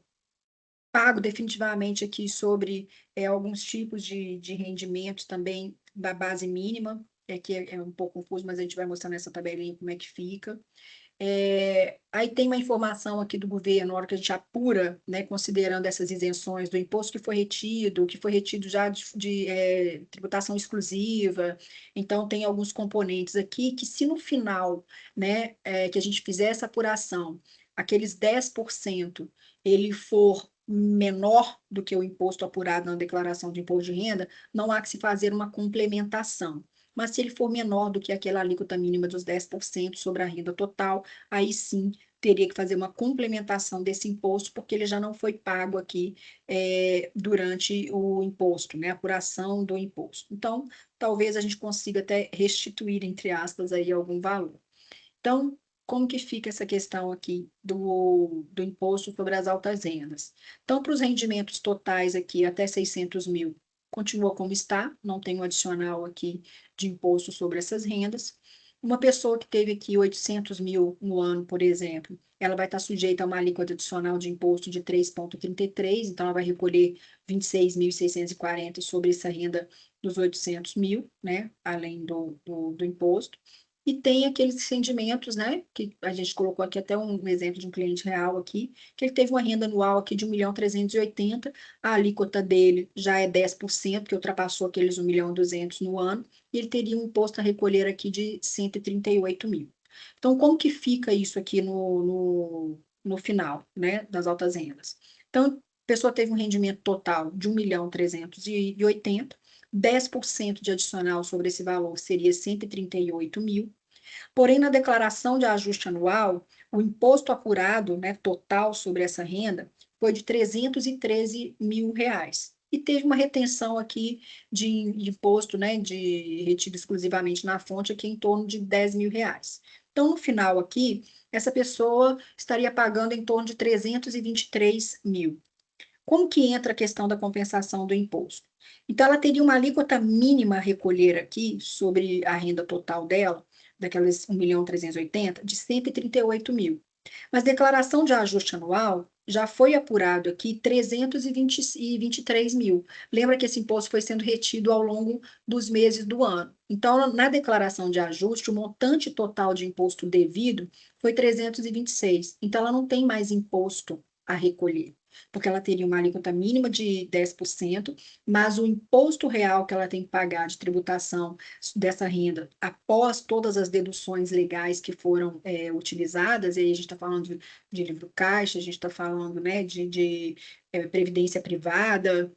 pago definitivamente aqui sobre alguns tipos de rendimentos também da base mínima, que é um pouco confuso, mas a gente vai mostrar nessa tabelinha como é que fica. Aí tem uma informação aqui do governo, na hora que a gente apura, né, considerando essas isenções do imposto que foi retido já de tributação exclusiva. Então, tem alguns componentes aqui que, se no final, né, que a gente fizer essa apuração, aqueles 10% ele for menor do que o imposto apurado na declaração de imposto de renda, não há que se fazer uma complementação. Mas se ele for menor do que aquela alíquota mínima dos 10% sobre a renda total, aí sim teria que fazer uma complementação desse imposto, porque ele já não foi pago aqui durante o imposto, né? A apuração do imposto. Então, talvez a gente consiga até restituir, entre aspas, aí algum valor. Então, como que fica essa questão aqui do imposto sobre as altas rendas? Então, para os rendimentos totais aqui até 600 mil, continua como está, não tem um adicional aqui de imposto sobre essas rendas. Uma pessoa que teve aqui 800 mil no ano, por exemplo, ela vai estar sujeita a uma alíquota adicional de imposto de 3,33, então ela vai recolher 26.640 sobre essa renda dos 800 mil, né, além do imposto. E tem aqueles rendimentos, né, que a gente colocou aqui até um exemplo de um cliente real aqui, que ele teve uma renda anual aqui de 1.380.000, a alíquota dele já é 10%, que ultrapassou aqueles 1.200.000 no ano, e ele teria um imposto a recolher aqui de 138 mil. Então, como que fica isso aqui no final, né, das altas rendas? Então, a pessoa teve um rendimento total de 1.380.000, 10% de adicional sobre esse valor seria 138 mil. Porém, na declaração de ajuste anual, o imposto apurado, né, total sobre essa renda foi de 313 mil reais. E teve uma retenção aqui de imposto, né, de retido exclusivamente na fonte, aqui em torno de 10 mil reais. Então, no final aqui, essa pessoa estaria pagando em torno de 323 mil. Como que entra a questão da compensação do imposto? Então, ela teria uma alíquota mínima a recolher aqui sobre a renda total dela, daquelas 1.380.000, de 138 mil. Mas declaração de ajuste anual já foi apurado aqui 323 mil. Lembra que esse imposto foi sendo retido ao longo dos meses do ano. Então, na declaração de ajuste, o montante total de imposto devido foi 326. Então, ela não tem mais imposto a recolher, porque ela teria uma alíquota mínima de 10%, mas o imposto real que ela tem que pagar de tributação dessa renda, após todas as deduções legais que foram utilizadas, e aí a gente está falando de livro caixa, a gente está falando, né, de previdência privada,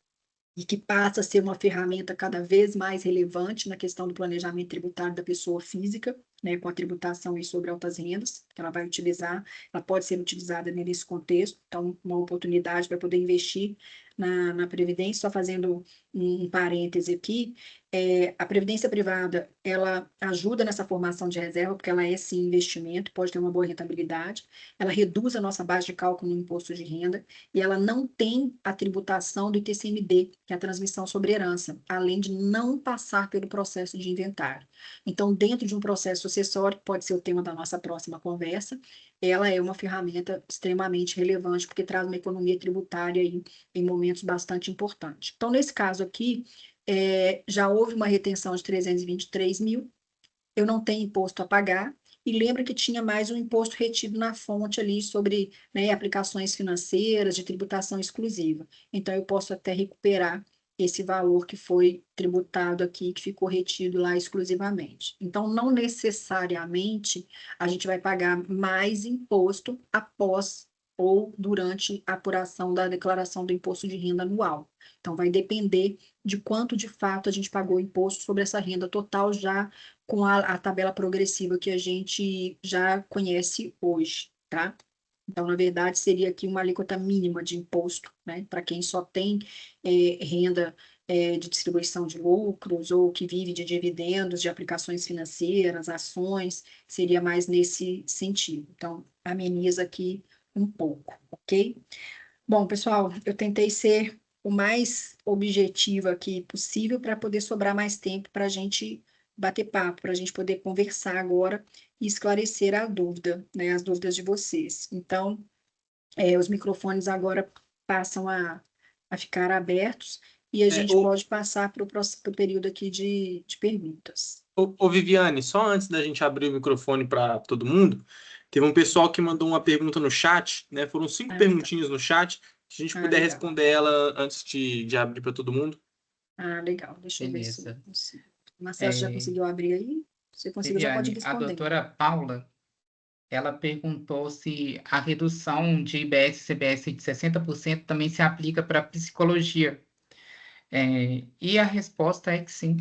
e que passa a ser uma ferramenta cada vez mais relevante na questão do planejamento tributário da pessoa física, né, com a tributação aí sobre altas rendas, que ela vai utilizar, ela pode ser utilizada nesse contexto, então uma oportunidade para poder investir na Previdência. Só fazendo um parêntese aqui, a Previdência privada, ela ajuda nessa formação de reserva, porque ela é sim investimento, pode ter uma boa rentabilidade, ela reduz a nossa base de cálculo no imposto de renda, e ela não tem a tributação do ITCMD, que é a transmissão sobre herança, além de não passar pelo processo de inventário. Então, dentro de um processo sucessório, que pode ser o tema da nossa próxima conversa, ela é uma ferramenta extremamente relevante, porque traz uma economia tributária aí, em momentos bastante importantes. Então, nesse caso aqui, já houve uma retenção de 323 mil, eu não tenho imposto a pagar, e lembra que tinha mais um imposto retido na fonte ali sobre, né, aplicações financeiras de tributação exclusiva. Então, eu posso até recuperar esse valor que foi tributado aqui, que ficou retido lá exclusivamente. Então, não necessariamente a gente vai pagar mais imposto após ou durante a apuração da declaração do imposto de renda anual. Então, vai depender de quanto de fato a gente pagou imposto sobre essa renda total, já com a tabela progressiva que a gente já conhece hoje, tá? Então, na verdade, seria aqui uma alíquota mínima de imposto, né? Para quem só tem renda de distribuição de lucros ou que vive de dividendos, de aplicações financeiras, ações, seria mais nesse sentido. Então, ameniza aqui um pouco, ok? Bom, pessoal, eu tentei ser o mais objetiva aqui possível para poder sobrar mais tempo para a gente bater papo, para a gente poder conversar agora e esclarecer a dúvida, né, as dúvidas de vocês. Então, os microfones agora passam a ficar abertos e a É, gente pode passar para o período aqui de perguntas. Viviane, só antes da gente abrir o microfone para todo mundo, teve um pessoal que mandou uma pergunta no chat, né? Foram 5 Ah, tá. perguntinhas no chat. Se a gente puder Legal. responder ela antes de abrir para todo mundo. Legal. Deixa eu ver se eu Beleza. consigo. Marcelo, já conseguiu abrir aí? Se conseguiu, já pode ir Viviane, a respondendo. doutora Paula, ela perguntou se a redução de IBS e CBS de 60% também se aplica para psicologia. E a resposta é que sim.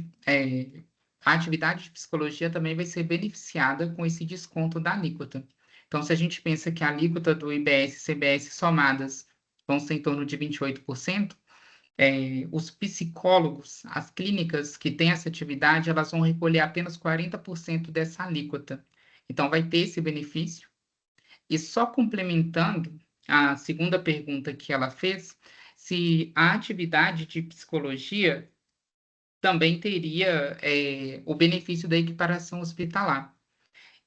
A atividade de psicologia também vai ser beneficiada com esse desconto da alíquota. Então, se a gente pensa que a alíquota do IBS e CBS somadas vão ser em torno de 28%, os psicólogos, as clínicas que têm essa atividade, elas vão recolher apenas 40% dessa alíquota. Então, vai ter esse benefício. E só complementando a segunda pergunta que ela fez, se a atividade de psicologia também teria o benefício da equiparação hospitalar.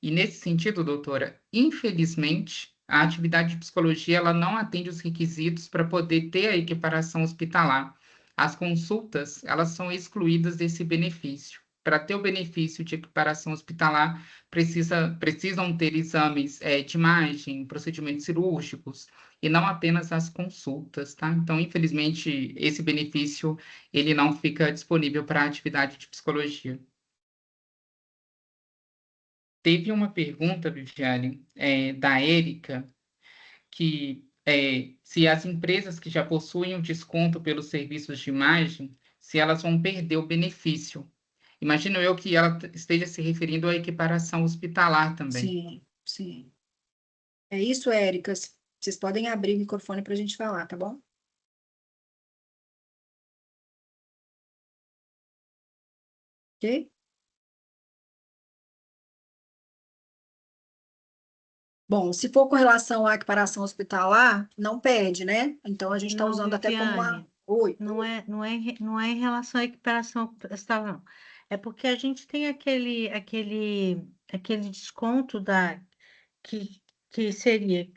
E nesse sentido, doutora, infelizmente, a atividade de psicologia ela não atende os requisitos para poder ter a equiparação hospitalar. As consultas, elas são excluídas desse benefício. Para ter o benefício de equiparação hospitalar, precisam ter exames de imagem, procedimentos cirúrgicos, e não apenas as consultas, tá? Então, infelizmente, esse benefício, ele não fica disponível para a atividade de psicologia. Teve uma pergunta, Viviane, da Érica, que se as empresas que já possuem o desconto pelos serviços de imagem, se elas vão perder o benefício. Imagino eu que ela esteja se referindo à equiparação hospitalar também. Sim, sim. É isso, Érica. Vocês podem abrir o microfone para a gente falar, tá bom? Ok? Bom, se for com relação à equiparação hospitalar, não perde, né? Então a gente está Não, usando até como uma. Viviane, Oi. não é em relação à equiparação hospitalar, não. É porque a gente tem aquele desconto que, que seria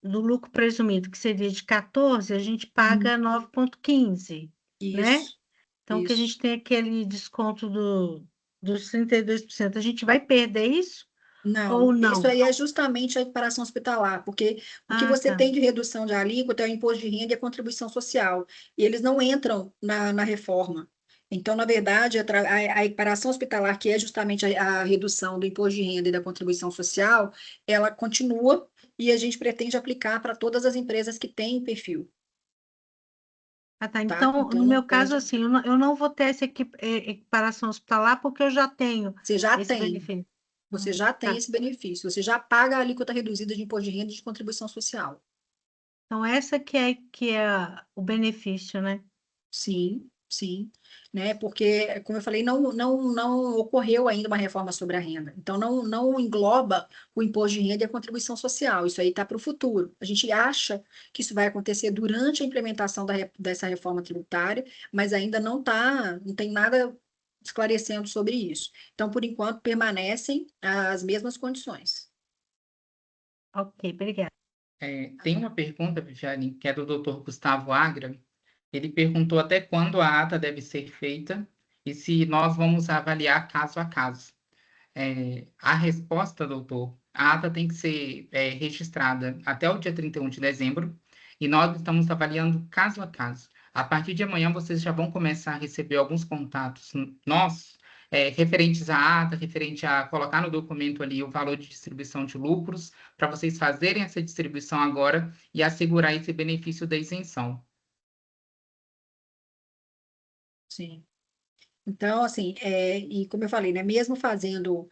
do lucro presumido, que seria de 14, a gente paga 9,15, né? Isso, Então, que a isso. gente tem aquele desconto dos 32%, a gente vai perder isso ou Não, isso não? aí é justamente a equiparação hospitalar, porque o que Ah, você tá. tem de redução de alíquota é o imposto de renda e a contribuição social, e eles não entram na reforma. Então, na verdade, a equiparação hospitalar, que é justamente a redução do imposto de renda e da contribuição social, ela continua e a gente pretende aplicar para todas as empresas que têm perfil. Ah, tá. tá? Então, Então, no não meu caso, perde. assim, eu não vou ter essa equiparação hospitalar porque eu já tenho Você já esse tem. benefício. Você já tem Tá. esse benefício. Você já paga a alíquota reduzida de imposto de renda e de contribuição social. Então, essa que é o benefício, né? Sim, sim, né? Porque, como eu falei, não ocorreu ainda uma reforma sobre a renda. Então, não engloba o imposto de renda e a contribuição social. Isso aí está para o futuro. A gente acha que isso vai acontecer durante a implementação dessa reforma tributária, mas ainda não tem nada esclarecendo sobre isso. Então, por enquanto, permanecem as mesmas condições. Ok, obrigada. Tem uma pergunta, Viviane, que é do Dr. Gustavo Agra. Ele perguntou até quando a ata deve ser feita e se nós vamos avaliar caso a caso. A resposta, doutor, a ata tem que ser registrada até o dia 31 de dezembro e nós estamos avaliando caso a caso. A partir de amanhã, vocês já vão começar a receber alguns contatos nossos, referentes à ata, referente a colocar no documento ali o valor de distribuição de lucros, para vocês fazerem essa distribuição agora e assegurar esse benefício da isenção. Sim. Então, assim, e como eu falei, né, mesmo fazendo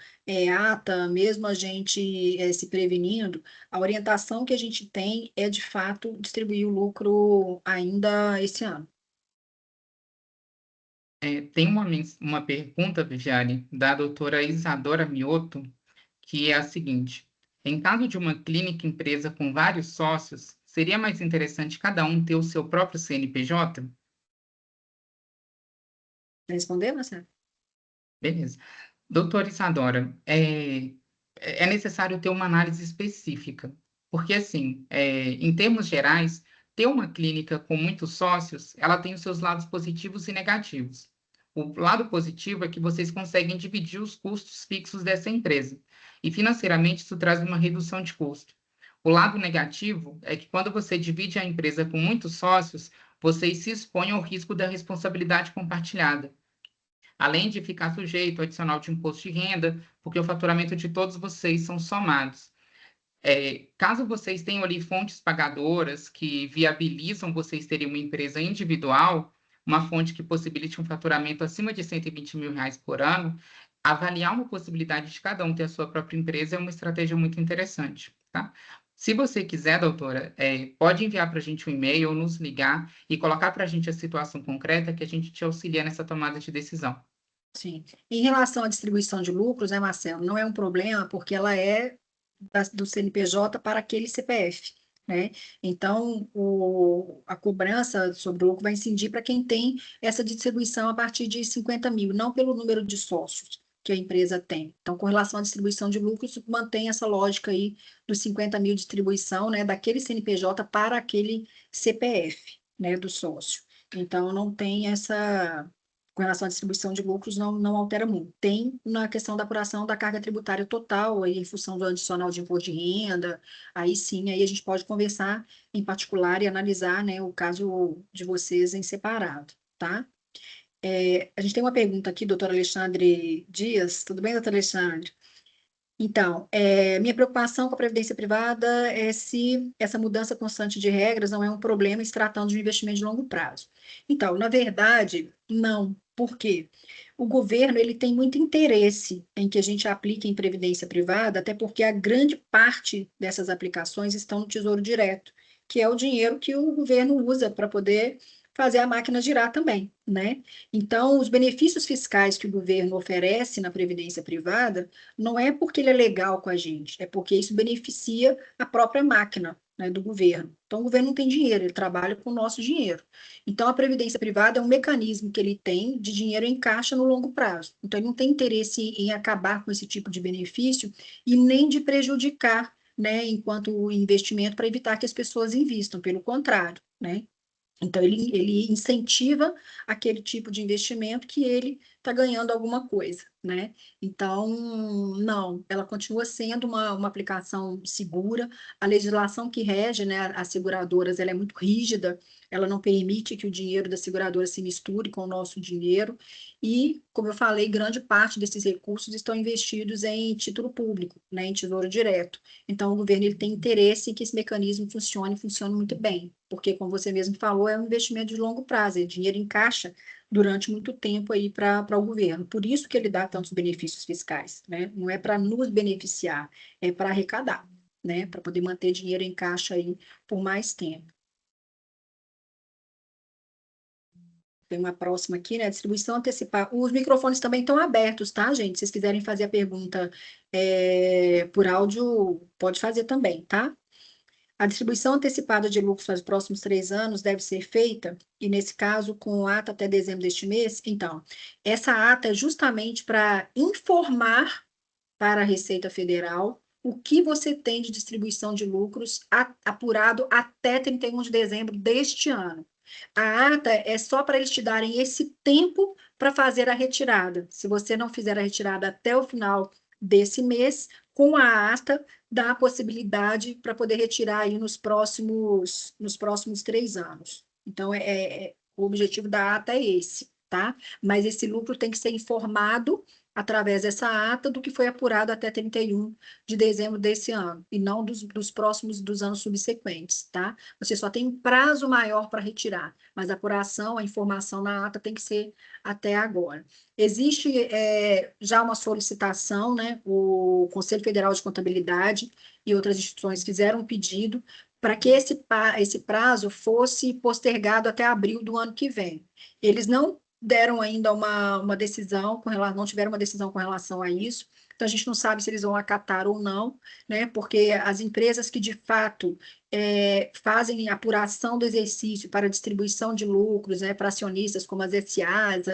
ata, mesmo a gente se prevenindo, a orientação que a gente tem é, de fato, distribuir o lucro ainda esse ano. Tem uma pergunta, Viviane, da doutora Isadora Mioto, que é a seguinte: em caso de uma clínica empresa com vários sócios, seria mais interessante cada um ter o seu próprio CNPJ? Quer responder, Marcelo? Beleza. Doutora Isadora, é necessário ter uma análise específica, porque, assim, em termos gerais, ter uma clínica com muitos sócios, ela tem os seus lados positivos e negativos. O lado positivo é que vocês conseguem dividir os custos fixos dessa empresa, e financeiramente isso traz uma redução de custo. O lado negativo é que quando você divide a empresa com muitos sócios, vocês se expõem ao risco da responsabilidade compartilhada, além de ficar sujeito ao adicional de imposto de renda, porque o faturamento de todos vocês são somados. Caso vocês tenham ali fontes pagadoras que viabilizam vocês terem uma empresa individual, uma fonte que possibilite um faturamento acima de R$ 120 mil por ano, avaliar uma possibilidade de cada um ter a sua própria empresa é uma estratégia muito interessante, tá? Se você quiser, doutora, pode enviar para a gente um e-mail ou nos ligar e colocar para a gente a situação concreta que a gente te auxilia nessa tomada de decisão. Sim. Em relação à distribuição de lucros, né, Marcelo, não é um problema, porque ela é do CNPJ para aquele CPF, né? Então, a cobrança sobre o lucro vai incidir para quem tem essa distribuição a partir de 50 mil, não pelo número de sócios que a empresa tem. Então, com relação à distribuição de lucros, mantém essa lógica aí dos 50 mil de distribuição, né, daquele CNPJ para aquele CPF, né, do sócio. Então, não tem essa, com relação à distribuição de lucros, não altera muito. Tem na questão da apuração da carga tributária total, aí, em função do adicional de imposto de renda, aí sim, aí a gente pode conversar em particular e analisar, né, o caso de vocês em separado, tá? A gente tem uma pergunta aqui, doutor Alexandre Dias. Tudo bem, doutor Alexandre? Então, minha preocupação com a previdência privada é se essa mudança constante de regras não é um problema se tratando de um investimento de longo prazo. Então, na verdade, não. Por quê? O governo ele tem muito interesse em que a gente aplique em previdência privada, até porque a grande parte dessas aplicações estão no Tesouro Direto, que é o dinheiro que o governo usa para poder fazer a máquina girar também, né? Então, os benefícios fiscais que o governo oferece na previdência privada não é porque ele é legal com a gente, é porque isso beneficia a própria máquina, né, do governo. Então, o governo não tem dinheiro, ele trabalha com o nosso dinheiro. Então, a previdência privada é um mecanismo que ele tem de dinheiro em caixa no longo prazo. Então, ele não tem interesse em acabar com esse tipo de benefício e nem de prejudicar, né, enquanto investimento para evitar que as pessoas invistam, pelo contrário, né? Então, ele incentiva aquele tipo de investimento que ele está ganhando alguma coisa, né? Então, não, ela continua sendo uma aplicação segura. A legislação que rege, né, as seguradoras, ela é muito rígida, ela não permite que o dinheiro da seguradora se misture com o nosso dinheiro. E, como eu falei, grande parte desses recursos estão investidos em título público, né, em tesouro direto. Então, o governo ele tem interesse em que esse mecanismo funcione muito bem, porque, como você mesmo falou, é um investimento de longo prazo, é dinheiro em caixa durante muito tempo aí para o governo. Por isso que ele dá tantos benefícios fiscais, né? Não é para nos beneficiar, é para arrecadar, né? Para poder manter dinheiro em caixa aí por mais tempo. Tem uma próxima aqui, né? Distribuição antecipada. Os microfones também estão abertos, tá, gente? Se vocês quiserem fazer a pergunta por áudio, pode fazer também, tá? A distribuição antecipada de lucros para os próximos 3 anos deve ser feita, e nesse caso, com ata até dezembro deste mês. Então, essa ata é justamente para informar para a Receita Federal o que você tem de distribuição de lucros apurado até 31 de dezembro deste ano. A ata é só para eles te darem esse tempo para fazer a retirada. Se você não fizer a retirada até o final desse mês, com a ata, dá a possibilidade para poder retirar aí nos próximos 3 anos. Então, o objetivo da ata é esse, tá? Mas esse lucro tem que ser informado através dessa ata do que foi apurado até 31 de dezembro desse ano, e não dos próximos, dos anos subsequentes, tá? Você só tem um prazo maior para retirar, mas a apuração, a informação na ata tem que ser até agora. Existe já uma solicitação, né? O Conselho Federal de Contabilidade e outras instituições fizeram um pedido para que esse prazo fosse postergado até abril do ano que vem. Eles não deram ainda uma decisão não tiveram uma decisão com relação a isso, então a gente não sabe se eles vão acatar ou não, né? Porque as empresas que de fato fazem apuração do exercício para distribuição de lucros, né, para acionistas como as SAs,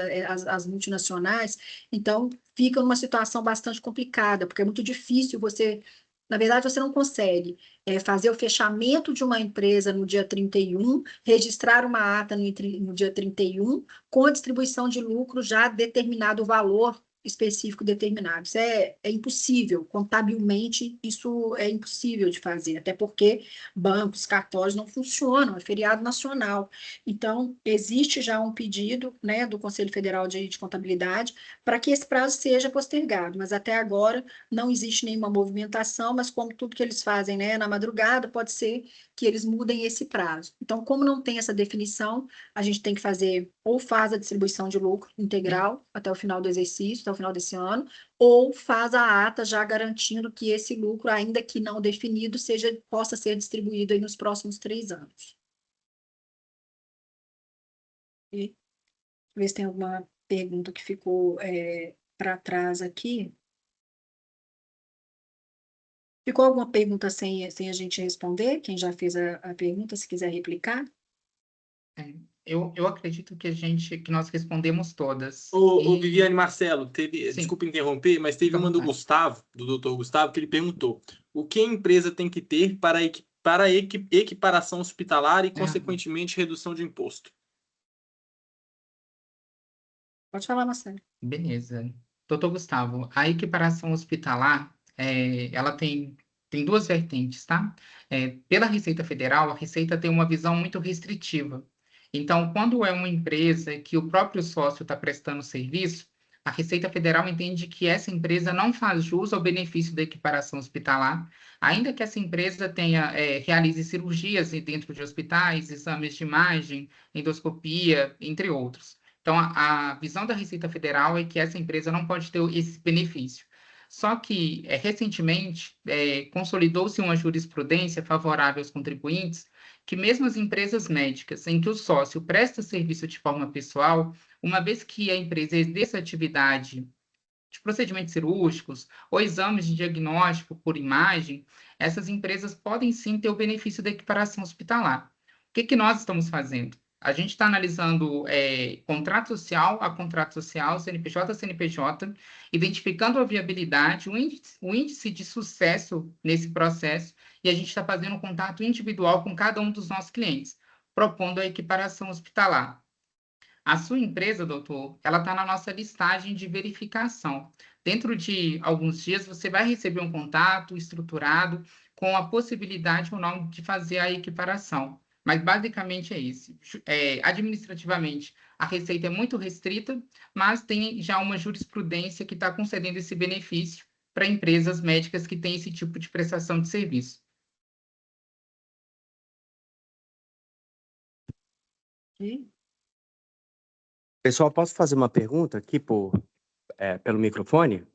as multinacionais, então fica numa situação bastante complicada, porque é muito difícil na verdade, você não consegue fazer o fechamento de uma empresa no dia 31, registrar uma ata no dia 31, com a distribuição de lucro já determinado o valor específico determinado. Isso é impossível, contabilmente isso é impossível de fazer, até porque bancos, cartórios não funcionam, é feriado nacional. Então, existe já um pedido, né, do Conselho Federal de Contabilidade para que esse prazo seja postergado, mas até agora não existe nenhuma movimentação, mas como tudo que eles fazem, né, na madrugada, pode ser que eles mudem esse prazo. Então, como não tem essa definição, a gente tem que fazer, ou faz a distribuição de lucro integral até o final do exercício, até o final desse ano, ou faz a ata já garantindo que esse lucro, ainda que não definido, possa ser distribuído aí nos próximos 3 anos. E ver se tem alguma pergunta que ficou para trás aqui. Ficou alguma pergunta sem a gente responder? Quem já fez a pergunta, se quiser replicar? Eu acredito que nós respondemos todas. O Viviane Marcelo, Sim. desculpa interromper, mas teve Fica à uma do vontade. Gustavo, do Dr. Gustavo, que ele perguntou: o que a empresa tem que ter para equiparação hospitalar e, consequentemente, redução de imposto? Pode falar, Marcelo. Beleza. Doutor Gustavo, a equiparação hospitalar, ela tem duas vertentes, tá? Pela Receita Federal, a Receita tem uma visão muito restritiva. Então, quando é uma empresa que o próprio sócio está prestando serviço, a Receita Federal entende que essa empresa não faz jus ao benefício da equiparação hospitalar, ainda que essa empresa realize cirurgias dentro de hospitais, exames de imagem, endoscopia, entre outros. Então, a visão da Receita Federal é que essa empresa não pode ter esse benefício. Só que, recentemente, consolidou-se uma jurisprudência favorável aos contribuintes, que mesmo as empresas médicas em que o sócio presta serviço de forma pessoal, uma vez que a empresa exerce atividade de procedimentos cirúrgicos ou exames de diagnóstico por imagem, essas empresas podem sim ter o benefício da equiparação hospitalar. O que nós estamos fazendo? A gente está analisando contrato social a contrato social, CNPJ a CNPJ, identificando a viabilidade, o índice de sucesso nesse processo, e a gente está fazendo um contato individual com cada um dos nossos clientes, propondo a equiparação hospitalar. A sua empresa, doutor, ela está na nossa listagem de verificação. Dentro de alguns dias, você vai receber um contato estruturado com a possibilidade ou não de fazer a equiparação. Mas, basicamente, é isso. Administrativamente, a receita é muito restrita, mas tem já uma jurisprudência que está concedendo esse benefício para empresas médicas que têm esse tipo de prestação de serviço. Ok? Pessoal, posso fazer uma pergunta aqui pelo microfone?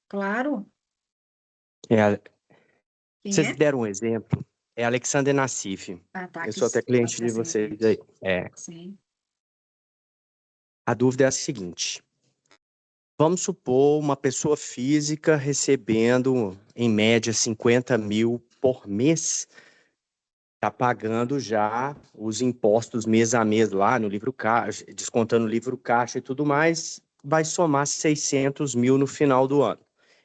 Claro. É, Quem vocês é? deram um exemplo. É Alexander Nassif. Ah, tá. Eu Aqui sou até cliente de está vocês aí. Sim. A dúvida é a seguinte. Vamos supor uma pessoa física recebendo, em média, 50 mil por mês, está pagando já os impostos mês a mês lá no livro caixa, descontando o livro caixa e tudo mais, vai somar 600 mil no final do ano.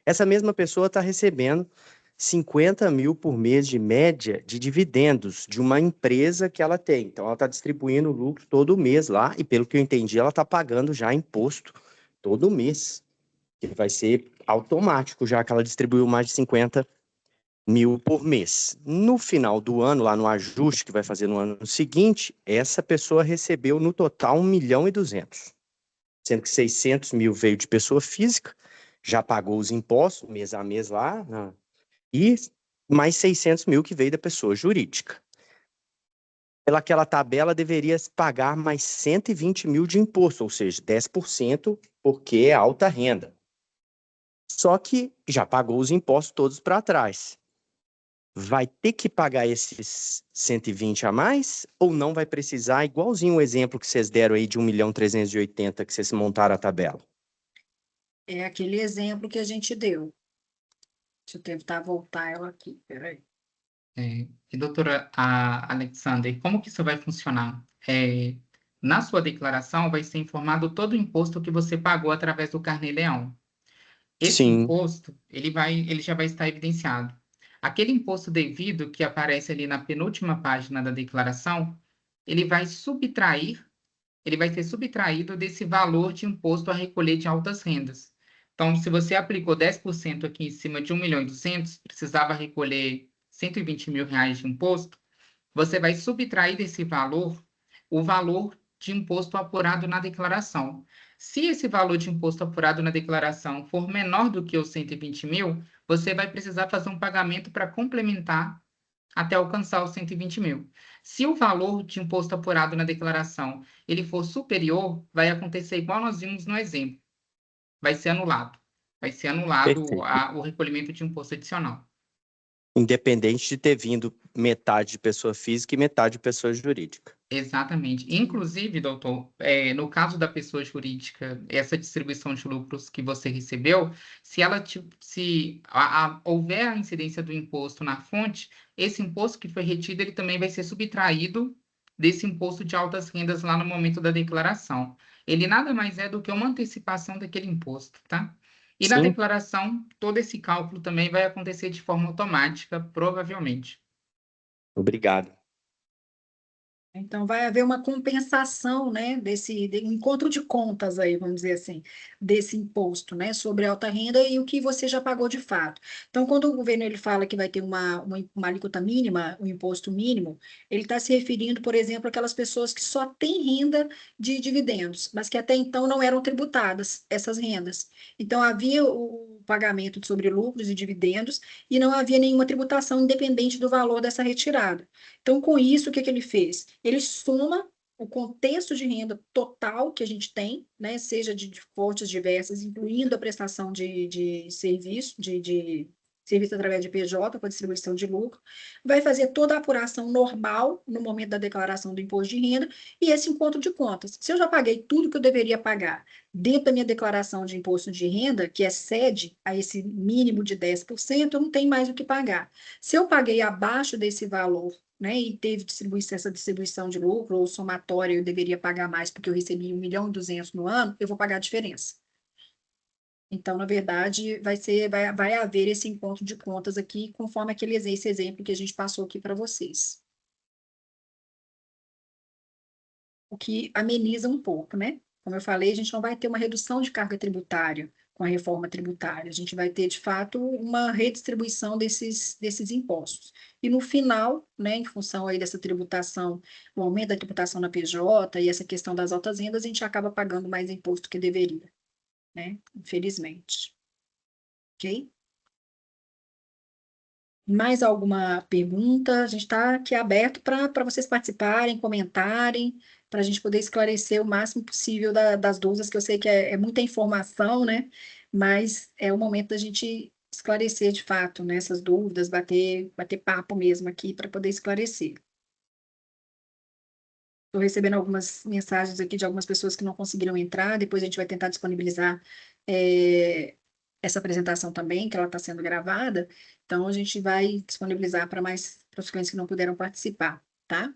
Essa mesma pessoa está recebendo 50 mil por mês de média de dividendos de uma empresa que ela tem. Então, ela está distribuindo o lucro todo mês lá e, pelo que eu entendi, ela está pagando já imposto todo mês, que vai ser automático, já que ela distribuiu mais de 50 mil por mês. No final do ano, lá no ajuste que vai fazer no ano seguinte, essa pessoa recebeu no total 1.200.000, sendo que 600 mil veio de pessoa física, já pagou os impostos mês a mês lá, e mais 600 mil que veio da pessoa jurídica. Pelaquela tabela, deveria pagar mais 120 mil de imposto, ou seja, 10%, porque é alta renda. Só que já pagou os impostos todos para trás. Vai ter que pagar esses 120 a mais ou não vai precisar, igualzinho o exemplo que vocês deram aí de 1.380.000 que vocês montaram a tabela? É aquele exemplo que a gente deu. Deixa eu tentar voltar ela aqui. Peraí. E, doutora Alexander, como que isso vai funcionar? Na sua declaração vai ser informado todo o imposto que você pagou através do Carnê-Leão. Esse Sim, imposto, ele já vai estar evidenciado. Aquele imposto devido que aparece ali na penúltima página da declaração, ele vai ele vai ser subtraído desse valor de imposto a recolher de altas rendas. Então, se você aplicou 10% aqui em cima de 1.200.000, precisava recolher 120 mil reais de imposto, você vai subtrair desse valor o valor de imposto apurado na declaração. Se esse valor de imposto apurado na declaração for menor do que os 120 mil, você vai precisar fazer um pagamento para complementar até alcançar os 120 mil. Se o valor de imposto apurado na declaração ele for superior, vai acontecer igual nós vimos no exemplo. Vai ser anulado. Vai ser anulado perfeito. o recolhimento de imposto adicional. Independente de ter vindo metade de pessoa física e metade de pessoa jurídica. Exatamente. Inclusive, doutor, no caso da pessoa jurídica, essa distribuição de lucros que você recebeu, se houver a incidência do imposto na fonte, esse imposto que foi retido, ele também vai ser subtraído desse imposto de altas rendas lá no momento da declaração. Ele nada mais é do que uma antecipação daquele imposto, tá? E na Sim, declaração, todo esse cálculo também vai acontecer de forma automática, provavelmente. obrigado. Então, vai haver uma compensação, né, encontro de contas aí, vamos dizer assim, desse imposto, né, sobre alta renda e o que você já pagou de fato. Então, quando o governo ele fala que vai ter uma alíquota mínima, um imposto mínimo, ele está se referindo, por exemplo, àquelas pessoas que só têm renda de dividendos, mas que até então não eram tributadas essas rendas. Então, havia o pagamento sobre lucros e dividendos e não havia nenhuma tributação independente do valor dessa retirada. Então, com isso, o que que ele fez? Ele soma o contexto de renda total que a gente tem, né, seja de fontes diversas, incluindo a prestação de serviço, de serviço através de PJ, com a distribuição de lucro, vai fazer toda a apuração normal no momento da declaração do imposto de renda e esse encontro de contas. Se eu já paguei tudo que eu deveria pagar dentro da minha declaração de imposto de renda, que excede a esse mínimo de 10%, eu não tenho mais o que pagar. Se eu paguei abaixo desse valor, né, e teve essa distribuição de lucro, ou somatória, eu deveria pagar mais porque eu recebi 1.200.000 no ano, eu vou pagar a diferença. Então, na verdade, vai haver esse encontro de contas aqui, conforme esse exemplo que a gente passou aqui para vocês. o que ameniza um pouco, né? Como eu falei, a gente não vai ter uma redução de carga tributária com a reforma tributária, a gente vai ter, de fato, uma redistribuição desses impostos. E no final, né, em função aí dessa tributação, o aumento da tributação na PJ e essa questão das altas rendas, a gente acaba pagando mais imposto que deveria, né? Infelizmente. Ok? Mais alguma pergunta? A gente está aqui aberto para vocês participarem, comentarem, para a gente poder esclarecer o máximo possível das dúvidas, que eu sei que é muita informação, né? Mas é o momento da gente esclarecer de fato, né, essas dúvidas, bater papo mesmo aqui para poder esclarecer. Estou recebendo algumas mensagens aqui de algumas pessoas que não conseguiram entrar, depois a gente vai tentar disponibilizar essa apresentação também, que ela está sendo gravada, então a gente vai disponibilizar para os clientes que não puderam participar, tá?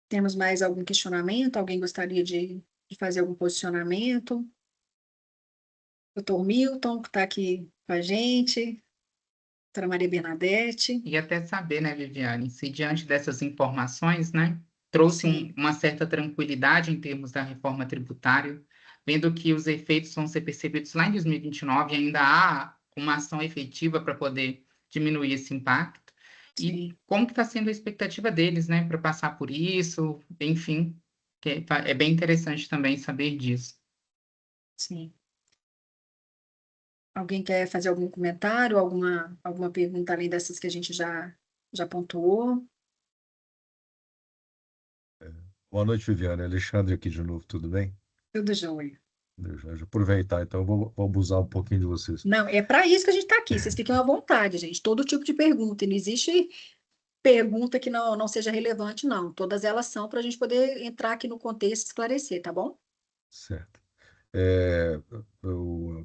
Temos mais algum questionamento? Alguém gostaria de fazer algum posicionamento? Doutor Milton, que está aqui com a gente, doutora Maria Bernadette. E até saber, né, Viviane, se diante dessas informações, né, trouxe uma certa tranquilidade em termos da reforma tributária, vendo que os efeitos vão ser percebidos lá em 2029 e ainda há uma ação efetiva para poder diminuir esse impacto. Sim. E como que está sendo a expectativa deles, né, para passar por isso, enfim, é bem interessante também saber disso. Sim. Alguém quer fazer algum comentário, alguma pergunta além dessas que a gente já pontuou? Boa noite, Viviane. Alexandre aqui de novo, tudo bem? Tudo jóia. Deixa eu aproveitar, então eu vou abusar um pouquinho de vocês. Não, é para isso que a gente está aqui. Vocês fiquem à vontade, gente. Todo tipo de pergunta. Não existe pergunta que não seja relevante, não. Todas elas são para a gente poder entrar aqui no contexto e esclarecer, tá bom? Certo.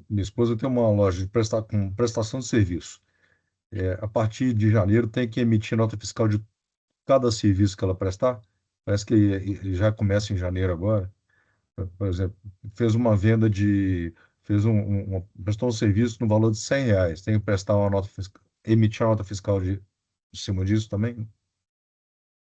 Minha esposa tem uma loja com prestação de serviço. A partir de janeiro tem que emitir nota fiscal de cada serviço que ela prestar. Parece que já começa em janeiro agora. Por exemplo, prestou um serviço no valor de R$ 100. Tem que prestar emitir uma nota fiscal em cima disso também?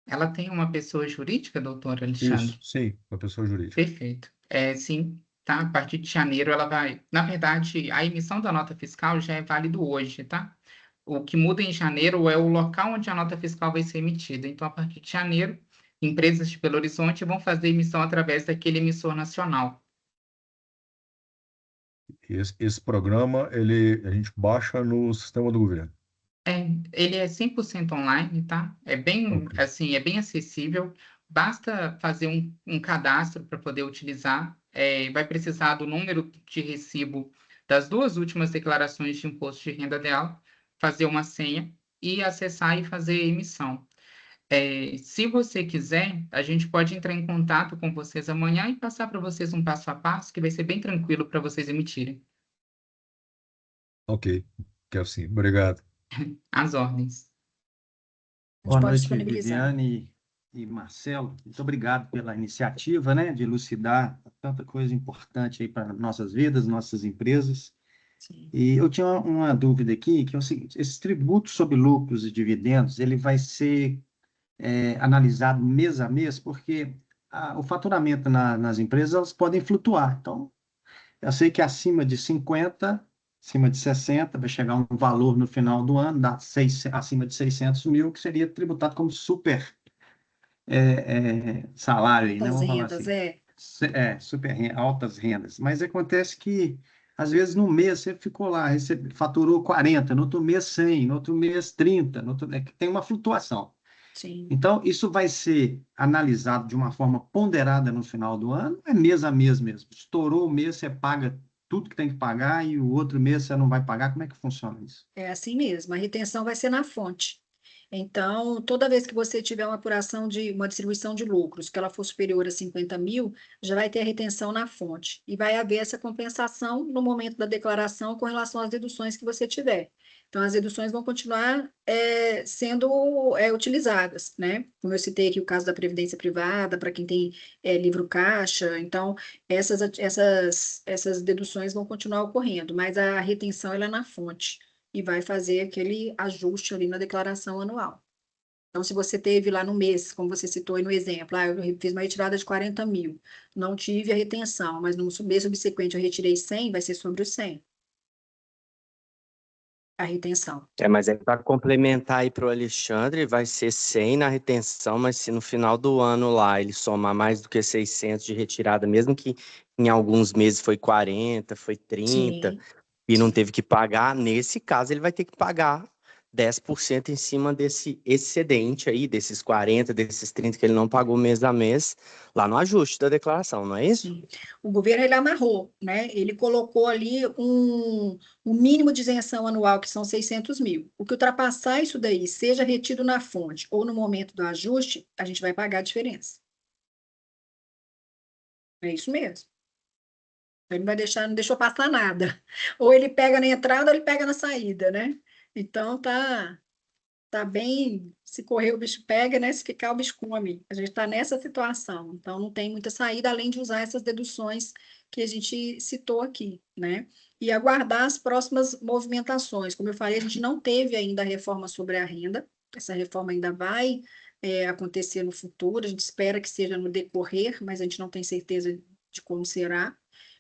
Ela tem uma pessoa jurídica, doutor Alexandre? Isso, sim, uma pessoa jurídica. Perfeito. Sim, tá? A partir de janeiro ela vai. Na verdade, a emissão da nota fiscal já é válido hoje, tá? O que muda em janeiro é o local onde a nota fiscal vai ser emitida. Então, a partir de janeiro, empresas de Belo Horizonte vão fazer emissão através daquele emissor nacional. Esse programa, a gente baixa no sistema do governo. Ele é 100% online, tá? É bem, Ok. assim, é bem acessível. Basta fazer um cadastro para poder utilizar. Vai precisar do número de recibo das 2 últimas declarações de imposto de renda dela, fazer uma senha e acessar e fazer a emissão. Se você quiser, a gente pode entrar em contato com vocês amanhã e passar para vocês um passo a passo, que vai ser bem tranquilo para vocês emitirem. Ok, quero sim. Obrigado. As ordens. A gente Boa pode noite, disponibilizar. Viviane e Marcelo. Muito obrigado pela iniciativa, né, de elucidar tanta coisa importante aí para nossas vidas, nossas empresas. Sim. E eu tinha uma dúvida aqui, que é o seguinte: esse tributo sobre lucros e dividendos, ele vai ser analisado mês a mês, porque o faturamento nas empresas elas podem flutuar. Então, eu sei que acima de 50, acima de 60, vai chegar um valor no final do ano, acima de 600 mil, que seria tributado como super salário, né? Altas Vamos falar rendas, assim. Super altas rendas. Mas acontece que, às vezes, no mês você ficou lá, faturou 40, no outro mês 100, no outro mês 30, tem uma flutuação. Sim. Então, isso vai ser analisado de uma forma ponderada no final do ano, é mês a mês mesmo. Estourou o mês, você paga tudo que tem que pagar e o outro mês você não vai pagar. Como é que funciona isso? É assim mesmo, a retenção vai ser na fonte. Então, toda vez que você tiver uma apuração de uma distribuição de lucros, que ela for superior a 50 mil, já vai ter a retenção na fonte. E vai haver essa compensação no momento da declaração com relação às deduções que você tiver. Então, as deduções vão continuar sendo utilizadas, né? Como eu citei aqui o caso da Previdência Privada, para quem tem livro caixa. Então, essas deduções vão continuar ocorrendo, mas a retenção ela é na fonte e vai fazer aquele ajuste ali na declaração anual. Então, se você teve lá no mês, como você citou aí no exemplo, eu fiz uma retirada de 40 mil, não tive a retenção, mas no mês subsequente eu retirei 100, vai ser sobre os 100 a retenção. Mas é para complementar aí para o Alexandre, vai ser 100 na retenção, mas se no final do ano lá ele somar mais do que 600 de retirada, mesmo que em alguns meses foi 40, foi 30, Sim, e não sim. teve que pagar, nesse caso ele vai ter que pagar 10% em cima desse excedente aí, desses 40, desses 30 que ele não pagou mês a mês, lá no ajuste da declaração, não é isso? Sim. O governo, ele amarrou, né? Ele colocou ali um mínimo de isenção anual, que são 600 mil. O que ultrapassar isso daí, seja retido na fonte ou no momento do ajuste, a gente vai pagar a diferença. É isso mesmo. Ele não vai deixar, não deixou passar nada. Ou ele pega na entrada ou ele pega na saída, né? Então tá bem, se correr o bicho pega, né? Se ficar o bicho come. A gente está nessa situação. Então não tem muita saída além de usar essas deduções que a gente citou aqui, né? E aguardar as próximas movimentações. Como eu falei, a gente não teve ainda a reforma sobre a renda. Essa reforma ainda vai acontecer no futuro. A gente espera que seja no decorrer, mas a gente não tem certeza de como será.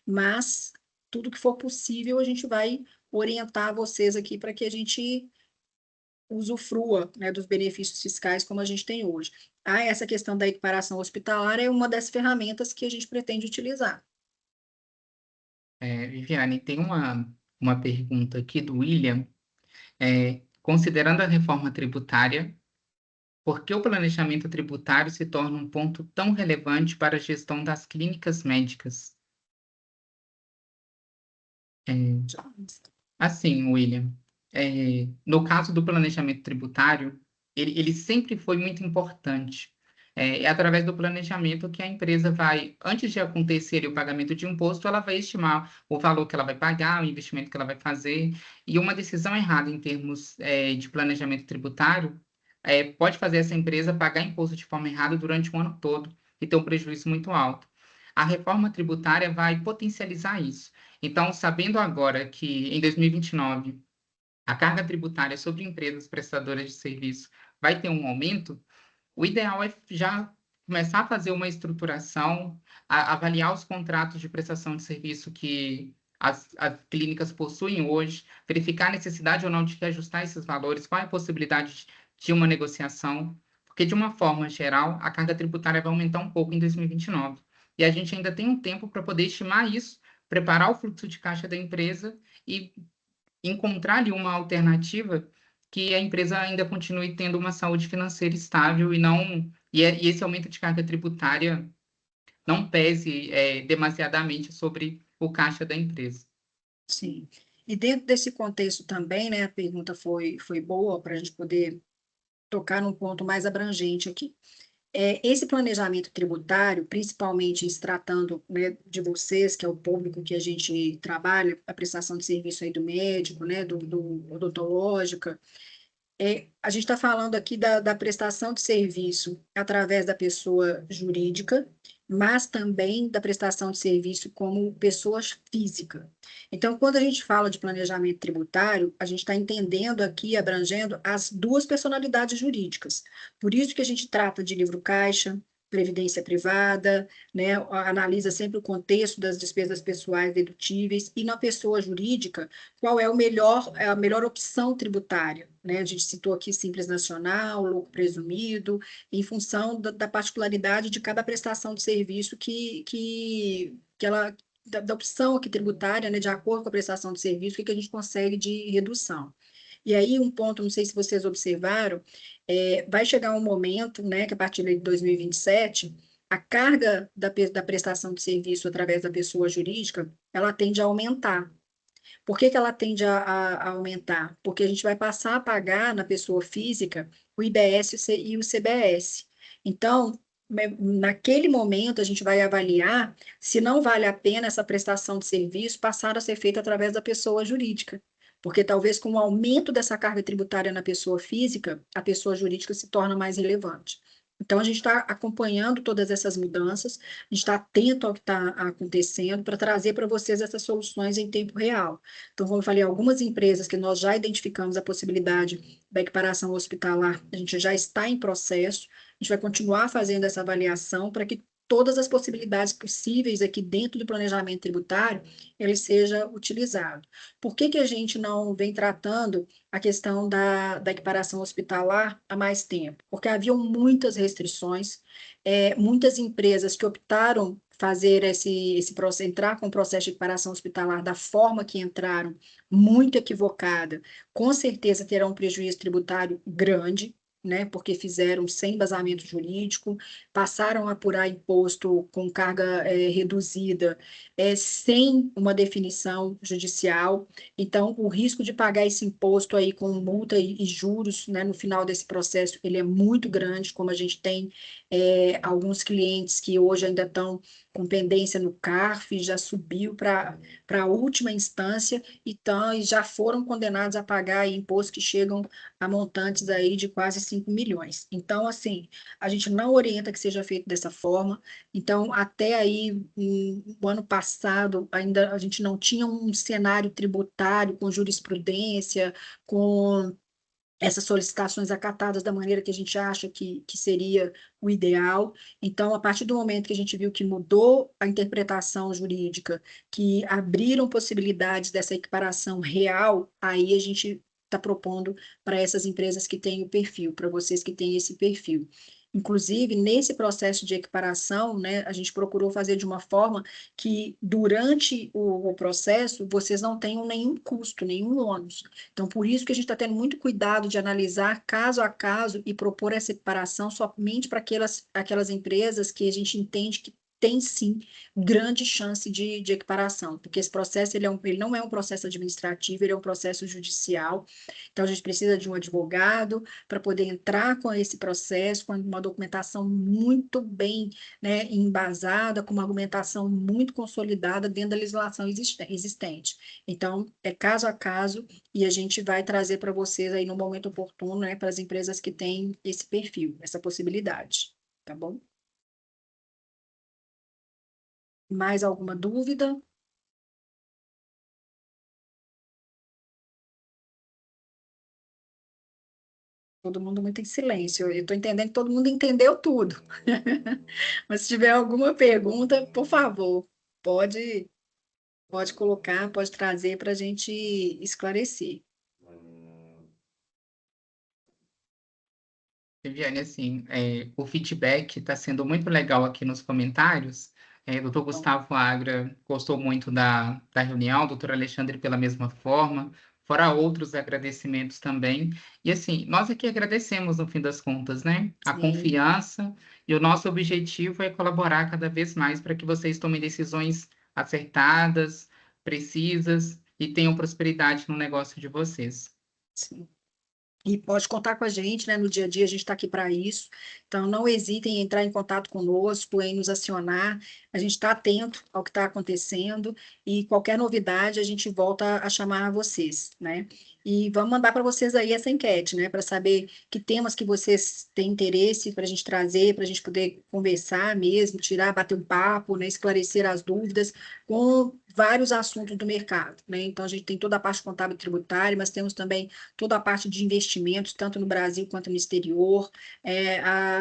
Mas tudo que for possível, a gente vai orientar vocês aqui para que a gente usufrua, né, dos benefícios fiscais como a gente tem hoje. Essa questão da equiparação hospitalar é uma das ferramentas que a gente pretende utilizar. Viviane, tem uma pergunta aqui do William. Considerando a reforma tributária, por que o planejamento tributário se torna um ponto tão relevante para a gestão das clínicas médicas? Assim, William, no caso do planejamento tributário, ele sempre foi muito importante. É através do planejamento que a empresa vai, antes de acontecer o pagamento de imposto, ela vai estimar o valor que ela vai pagar, o investimento que ela vai fazer, e uma decisão errada em termos de planejamento tributário pode fazer essa empresa pagar imposto de forma errada durante o ano todo e ter um prejuízo muito alto. A reforma tributária vai potencializar isso. Então, sabendo agora que em 2029 a carga tributária sobre empresas prestadoras de serviço vai ter um aumento, o ideal é já começar a fazer uma estruturação, avaliar os contratos de prestação de serviço que as clínicas possuem hoje, verificar a necessidade ou não de reajustar esses valores, qual é a possibilidade de uma negociação, porque, de uma forma geral, a carga tributária vai aumentar um pouco em 2029. E a gente ainda tem um tempo para poder estimar isso, preparar o fluxo de caixa da empresa e encontrar ali uma alternativa que a empresa ainda continue tendo uma saúde financeira estável e esse aumento de carga tributária não pese demasiadamente sobre o caixa da empresa. Sim. E dentro desse contexto também, né, a pergunta foi boa para a gente poder tocar num ponto mais abrangente aqui. Esse planejamento tributário, principalmente se tratando, né, de vocês, que é o público que a gente trabalha, a prestação de serviço aí do médico, né, do odontológica, a gente está falando aqui da prestação de serviço através da pessoa jurídica, mas também da prestação de serviço como pessoa física. Então, quando a gente fala de planejamento tributário, a gente está entendendo aqui, abrangendo as duas personalidades jurídicas. Por isso que a gente trata de livro caixa, previdência privada, né, analisa sempre o contexto das despesas pessoais dedutíveis, e na pessoa jurídica, qual é a melhor opção tributária, né? A gente citou aqui Simples Nacional, lucro presumido, em função da particularidade de cada prestação de serviço que ela, da opção aqui tributária, né, de acordo com a prestação de serviço, que a gente consegue de redução. E aí, um ponto, não sei se vocês observaram, vai chegar um momento, né, que a partir de 2027, a carga da prestação de serviço através da pessoa jurídica, ela tende a aumentar. Por que ela tende a aumentar? Porque a gente vai passar a pagar na pessoa física o IBS e o CBS. Então, naquele momento, a gente vai avaliar se não vale a pena essa prestação de serviço passar a ser feita através da pessoa jurídica. Porque talvez com o aumento dessa carga tributária na pessoa física, a pessoa jurídica se torna mais relevante. Então, a gente está acompanhando todas essas mudanças, a gente está atento ao que está acontecendo para trazer para vocês essas soluções em tempo real. Então, como eu falei, algumas empresas que nós já identificamos a possibilidade da equiparação hospitalar, a gente já está em processo, a gente vai continuar fazendo essa avaliação para que todas as possibilidades possíveis aqui dentro do planejamento tributário, ele seja utilizado. Por que a gente não vem tratando a questão da equiparação hospitalar há mais tempo? Porque haviam muitas restrições, muitas empresas que optaram fazer esse processo, entrar com o processo de equiparação hospitalar da forma que entraram, muito equivocada, com certeza terão um prejuízo tributário grande, né, porque fizeram sem embasamento jurídico, passaram a apurar imposto com carga reduzida, sem uma definição judicial. Então, o risco de pagar esse imposto aí com multa e juros, né, no final desse processo, ele é muito grande, como a gente tem alguns clientes que hoje ainda estão com pendência no CARF, já subiu para a última instância e já foram condenados a pagar aí impostos que chegam a montantes aí de quase 5 milhões. Então, assim, a gente não orienta que seja feito dessa forma. Então, até aí, no ano passado, ainda a gente não tinha um cenário tributário com jurisprudência, com essas solicitações acatadas da maneira que a gente acha que seria o ideal. Então, a partir do momento que a gente viu que mudou a interpretação jurídica, que abriram possibilidades dessa equiparação real, aí a gente está propondo para essas empresas que têm o perfil, para vocês que têm esse perfil. Inclusive, nesse processo de equiparação, né, a gente procurou fazer de uma forma que, durante o processo, vocês não tenham nenhum custo, nenhum ônus. Então, por isso que a gente está tendo muito cuidado de analisar caso a caso e propor essa separação somente para aquelas empresas que a gente entende que tem, sim, grande chance de equiparação, porque esse processo ele não é um processo administrativo, ele é um processo judicial. Então, a gente precisa de um advogado para poder entrar com esse processo, com uma documentação muito bem, né, embasada, com uma argumentação muito consolidada dentro da legislação existente. Então, é caso a caso, e a gente vai trazer para vocês aí no momento oportuno, né, para as empresas que têm esse perfil, essa possibilidade, tá bom? Mais alguma dúvida? Todo mundo muito em silêncio. Eu estou entendendo que todo mundo entendeu tudo. Mas se tiver alguma pergunta, por favor, pode colocar, pode trazer para a gente esclarecer. Viviane, assim, o feedback está sendo muito legal aqui nos comentários. Doutor Gustavo Agra gostou muito da reunião, doutor Alexandre pela mesma forma, fora outros agradecimentos também. E, assim, nós aqui agradecemos, no fim das contas, né? A Sim. confiança, e o nosso objetivo é colaborar cada vez mais para que vocês tomem decisões acertadas, precisas e tenham prosperidade no negócio de vocês. Sim. E pode contar com a gente, né? No dia a dia a gente está aqui para isso. Então, não hesitem em entrar em contato conosco, em nos acionar. A gente está atento ao que está acontecendo e qualquer novidade a gente volta a chamar vocês, né? E vamos mandar para vocês aí essa enquete, né? Para saber que temas que vocês têm interesse para a gente trazer, para a gente poder conversar mesmo, bater um papo, né? Esclarecer as dúvidas com vários assuntos do mercado, né? Então, a gente tem toda a parte contábil e tributária, mas temos também toda a parte de investimentos, tanto no Brasil quanto no exterior,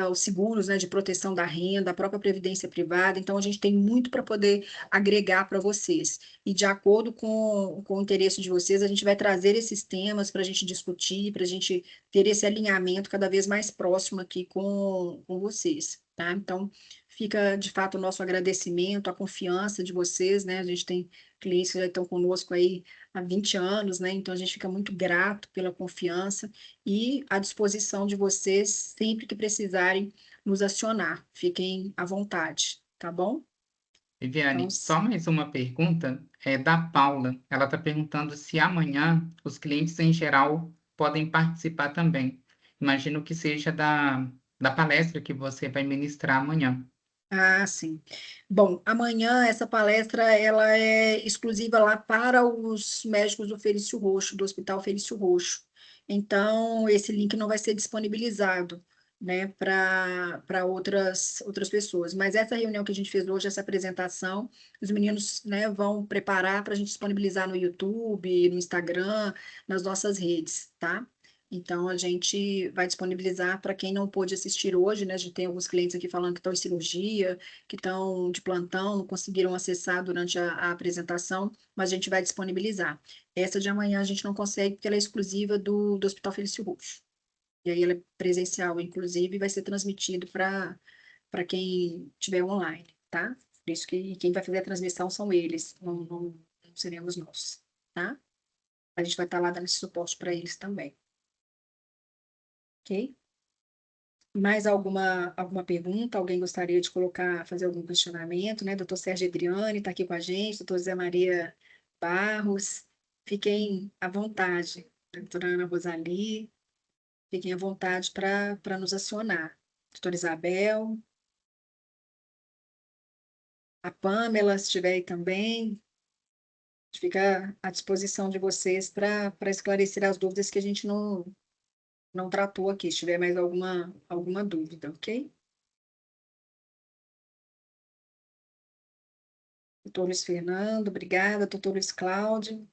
os seguros, né, de proteção da renda, a própria previdência privada. Então, a gente tem muito para poder agregar para vocês. E, de acordo com o interesse de vocês, a gente vai trazer esses temas para a gente discutir, para a gente ter esse alinhamento cada vez mais próximo aqui com vocês, tá? Então, fica, de fato, o nosso agradecimento, a confiança de vocês, né? A gente tem clientes que já estão conosco aí há 20 anos, né? Então, a gente fica muito grato pela confiança e à disposição de vocês sempre que precisarem nos acionar. Fiquem à vontade, tá bom? Viviane, Então, só mais uma pergunta, é da Paula. Ela está perguntando se amanhã os clientes em geral podem participar também. Imagino que seja da palestra que você vai ministrar amanhã. sim. Bom, amanhã essa palestra ela é exclusiva lá para os médicos do Felício Roxo, do Hospital Felício Roxo. Então, esse link não vai ser disponibilizado né, para outras pessoas. Mas essa reunião que a gente fez hoje, essa apresentação, os meninos, né, vão preparar para a gente disponibilizar no YouTube, no Instagram, nas nossas redes, tá? Então, a gente vai disponibilizar para quem não pôde assistir hoje, né? A gente tem alguns clientes aqui falando que estão em cirurgia, que estão de plantão, não conseguiram acessar durante a apresentação, mas a gente vai disponibilizar. Essa de amanhã a gente não consegue, porque ela é exclusiva do Hospital Felício Roxo. E aí ela é presencial, inclusive, e vai ser transmitido para quem estiver online, tá? Por isso que quem vai fazer a transmissão são eles, não seremos nós, tá? A gente vai estar lá dando esse suporte para eles também. Ok? Mais alguma pergunta? Alguém gostaria de fazer algum questionamento, né? Doutor Sérgio Adriane está aqui com a gente, doutor Zé Maria Barros. Fiquem à vontade. Doutora Ana Rosali, fiquem à vontade para nos acionar. Doutora Isabel, a Pamela, se estiver aí também, fica à disposição de vocês para esclarecer as dúvidas que a gente não tratou aqui, se tiver mais alguma dúvida, ok? Doutor Luiz Fernando, obrigada. Doutor Luiz Cláudio,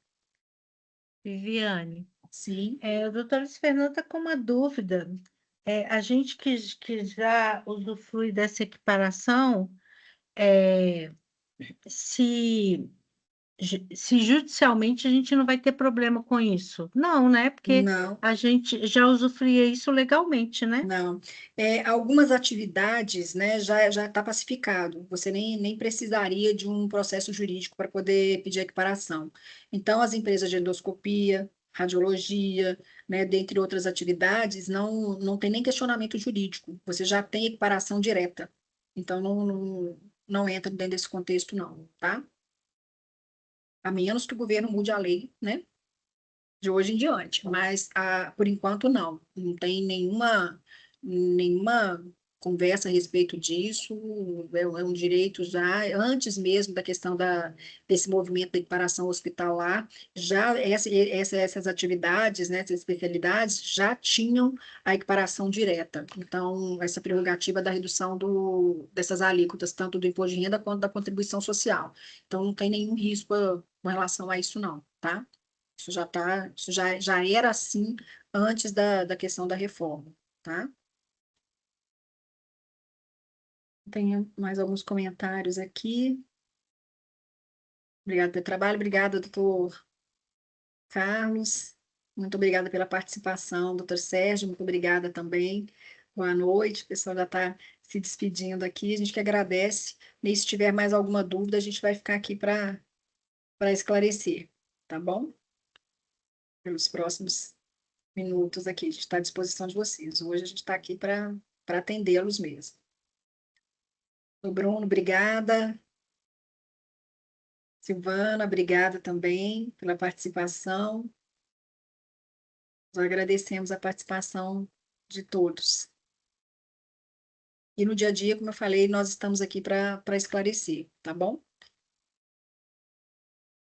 Viviane, sim. o doutor Luiz Fernando está com uma dúvida. A gente que já usufrui dessa equiparação, se judicialmente a gente não vai ter problema com isso. Não, né? Porque Não, a gente já usufruía isso legalmente, né? não. Algumas atividades, né, já está pacificado. Você nem precisaria de um processo jurídico para poder pedir a equiparação. Então, as empresas de endoscopia, radiologia, né, dentre outras atividades, não tem nem questionamento jurídico. Você já tem equiparação direta. Então, não entra dentro desse contexto, não, tá? A menos que o governo mude a lei, né, de hoje em diante, mas por enquanto não tem nenhuma conversa a respeito disso, é um direito já, antes mesmo da questão desse movimento da equiparação hospitalar, já essas atividades, né, essas especialidades já tinham a equiparação direta, então essa prerrogativa da redução dessas alíquotas, tanto do imposto de renda quanto da contribuição social, então não tem nenhum risco com relação a isso não, tá? Isso já era assim antes da questão da reforma, tá? Tem mais alguns comentários aqui. Obrigada pelo trabalho, obrigada, doutor Carlos. Muito obrigada pela participação, doutor Sérgio, muito obrigada também. Boa noite, o pessoal já está se despedindo aqui, a gente que agradece. E se tiver mais alguma dúvida, a gente vai ficar aqui para esclarecer, tá bom? Pelos próximos minutos aqui. A gente está à disposição de vocês. Hoje a gente está aqui para atendê-los mesmo. O Bruno, obrigada. Silvana, obrigada também pela participação. Nós agradecemos a participação de todos. E no dia a dia, como eu falei, nós estamos aqui para esclarecer, tá bom?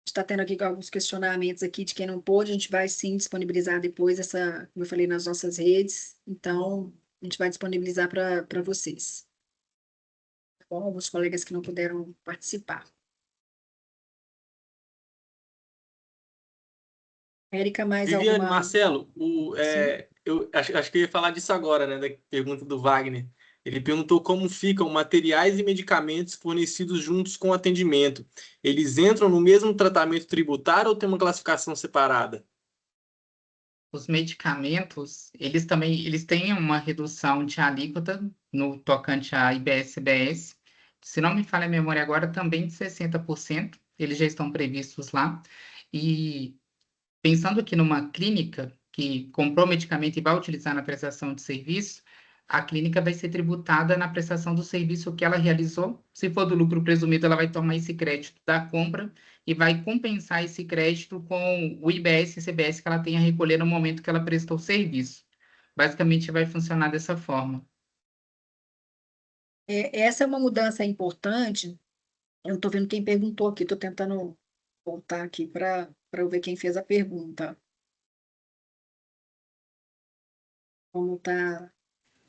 Está tendo aqui alguns questionamentos aqui de quem não pôde, a gente vai sim disponibilizar depois como eu falei, nas nossas redes, então a gente vai disponibilizar para vocês. Tá bom? Alguns colegas que não puderam participar. Érica, mais Viviane, alguma? Marcelo, Sim. eu acho que eu ia falar disso agora, né? Da pergunta do Wagner. Ele perguntou como ficam materiais e medicamentos fornecidos juntos com o atendimento. Eles entram no mesmo tratamento tributário ou tem uma classificação separada? Os medicamentos, eles têm uma redução de alíquota no tocante a IBS-CBS. Se não me falha a memória agora, também de 60%. Eles já estão previstos lá. E pensando aqui numa clínica que comprou medicamento e vai utilizar na prestação de serviço, a clínica vai ser tributada na prestação do serviço que ela realizou. Se for do lucro presumido, ela vai tomar esse crédito da compra e vai compensar esse crédito com o IBS e CBS que ela tem a recolher no momento que ela prestou o serviço. Basicamente, vai funcionar dessa forma. Essa é uma mudança importante. Eu estou vendo quem perguntou aqui, estou tentando voltar aqui para eu ver quem fez a pergunta. Como está?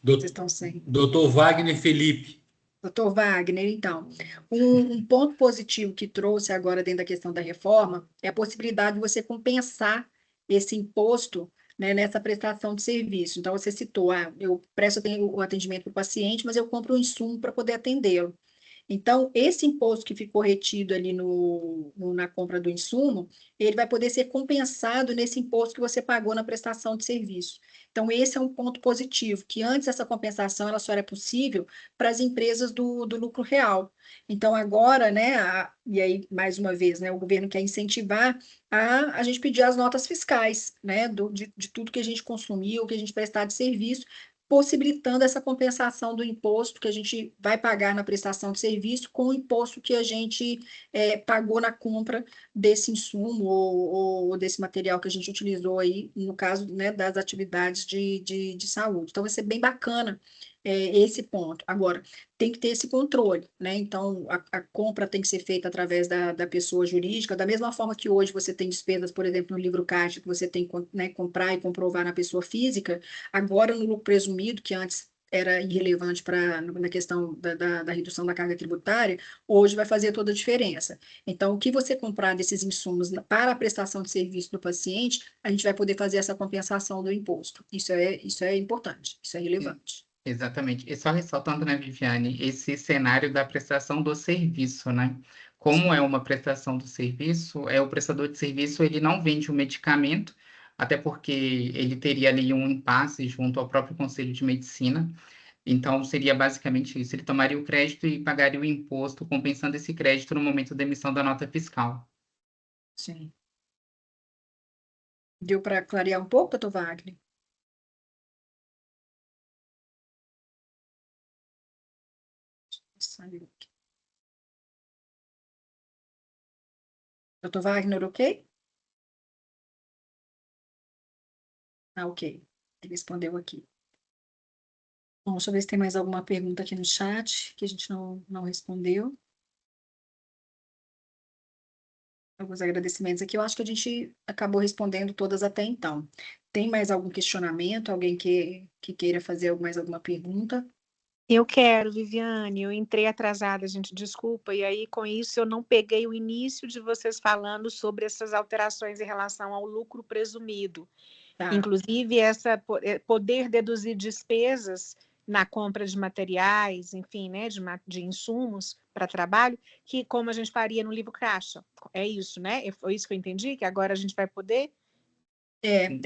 Vocês estão sem. Doutor Wagner Felipe. Doutor Wagner, então, um ponto positivo que trouxe agora dentro da questão da reforma é a possibilidade de você compensar esse imposto, né, nessa prestação de serviço. Então, você citou, eu presto o atendimento para o paciente, mas eu compro um insumo para poder atendê-lo. Então, esse imposto que ficou retido ali na compra do insumo, ele vai poder ser compensado nesse imposto que você pagou na prestação de serviço. Então, esse é um ponto positivo, que antes essa compensação ela só era possível para as empresas do lucro real. Então, agora, né, e aí, mais uma vez, né, o governo quer incentivar a gente pedir as notas fiscais, né, de tudo que a gente consumiu, que a gente prestar de serviço, possibilitando essa compensação do imposto que a gente vai pagar na prestação de serviço com o imposto que a gente pagou na compra desse insumo ou desse material que a gente utilizou aí, no caso, né, das atividades de saúde. Então, vai ser bem bacana esse ponto. Agora, tem que ter esse controle, né? Então, a compra tem que ser feita através da pessoa jurídica, da mesma forma que hoje você tem despesas, por exemplo, no livro caixa, que você tem que, né, comprar e comprovar na pessoa física, agora no lucro presumido, que antes era irrelevante na questão da redução da carga tributária, hoje vai fazer toda a diferença. Então, o que você comprar desses insumos para a prestação de serviço do paciente, a gente vai poder fazer essa compensação do imposto. Isso é importante, isso é relevante. Exatamente. E só ressaltando, né, Viviane, esse cenário da prestação do serviço, né? Como é uma prestação do serviço, o prestador de serviço, ele não vende o medicamento, até porque ele teria ali um impasse junto ao próprio Conselho de Medicina. Então, seria basicamente isso. Ele tomaria o crédito e pagaria o imposto, compensando esse crédito no momento da emissão da nota fiscal. Sim. Deu para clarear um pouco, doutor Wagner? Doutor Wagner, ok? Ok. Ele respondeu aqui. Bom, deixa eu ver se tem mais alguma pergunta aqui no chat que a gente não respondeu. Alguns agradecimentos aqui. Eu acho que a gente acabou respondendo todas até então. Tem mais algum questionamento? Alguém que queira fazer mais alguma pergunta? Eu quero, Viviane, eu entrei atrasada, gente, desculpa, e aí com isso eu não peguei o início de vocês falando sobre essas alterações em relação ao lucro presumido. Tá. Inclusive, poder deduzir despesas na compra de materiais, enfim, né, de insumos para trabalho, que como a gente faria no livro caixa. É isso, né? Foi isso que eu entendi, que agora a gente vai poder?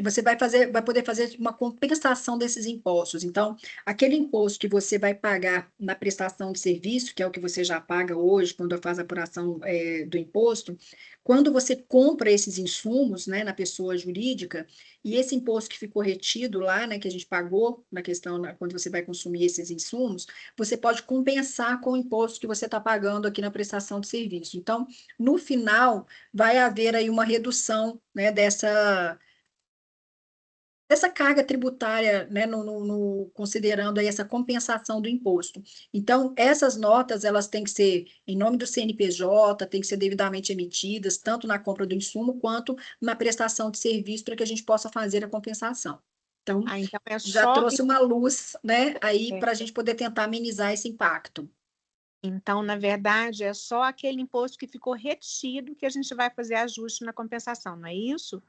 Você vai poder fazer uma compensação desses impostos. Então, aquele imposto que você vai pagar na prestação de serviço, que é o que você já paga hoje, quando faz a apuração do imposto, quando você compra esses insumos, né, na pessoa jurídica, e esse imposto que ficou retido lá, né, que a gente pagou na questão, quando você vai consumir esses insumos, você pode compensar com o imposto que você está pagando aqui na prestação de serviço. Então, no final, vai haver aí uma redução, né, dessa carga tributária, né, considerando aí essa compensação do imposto. Então, essas notas, elas têm que ser em nome do CNPJ, têm que ser devidamente emitidas, tanto na compra do insumo, quanto na prestação de serviço, para que a gente possa fazer a compensação. Então, então já trouxe uma luz, né, aí para a gente poder tentar amenizar esse impacto. Então, na verdade, é só aquele imposto que ficou retido que a gente vai fazer ajuste na compensação, não é isso?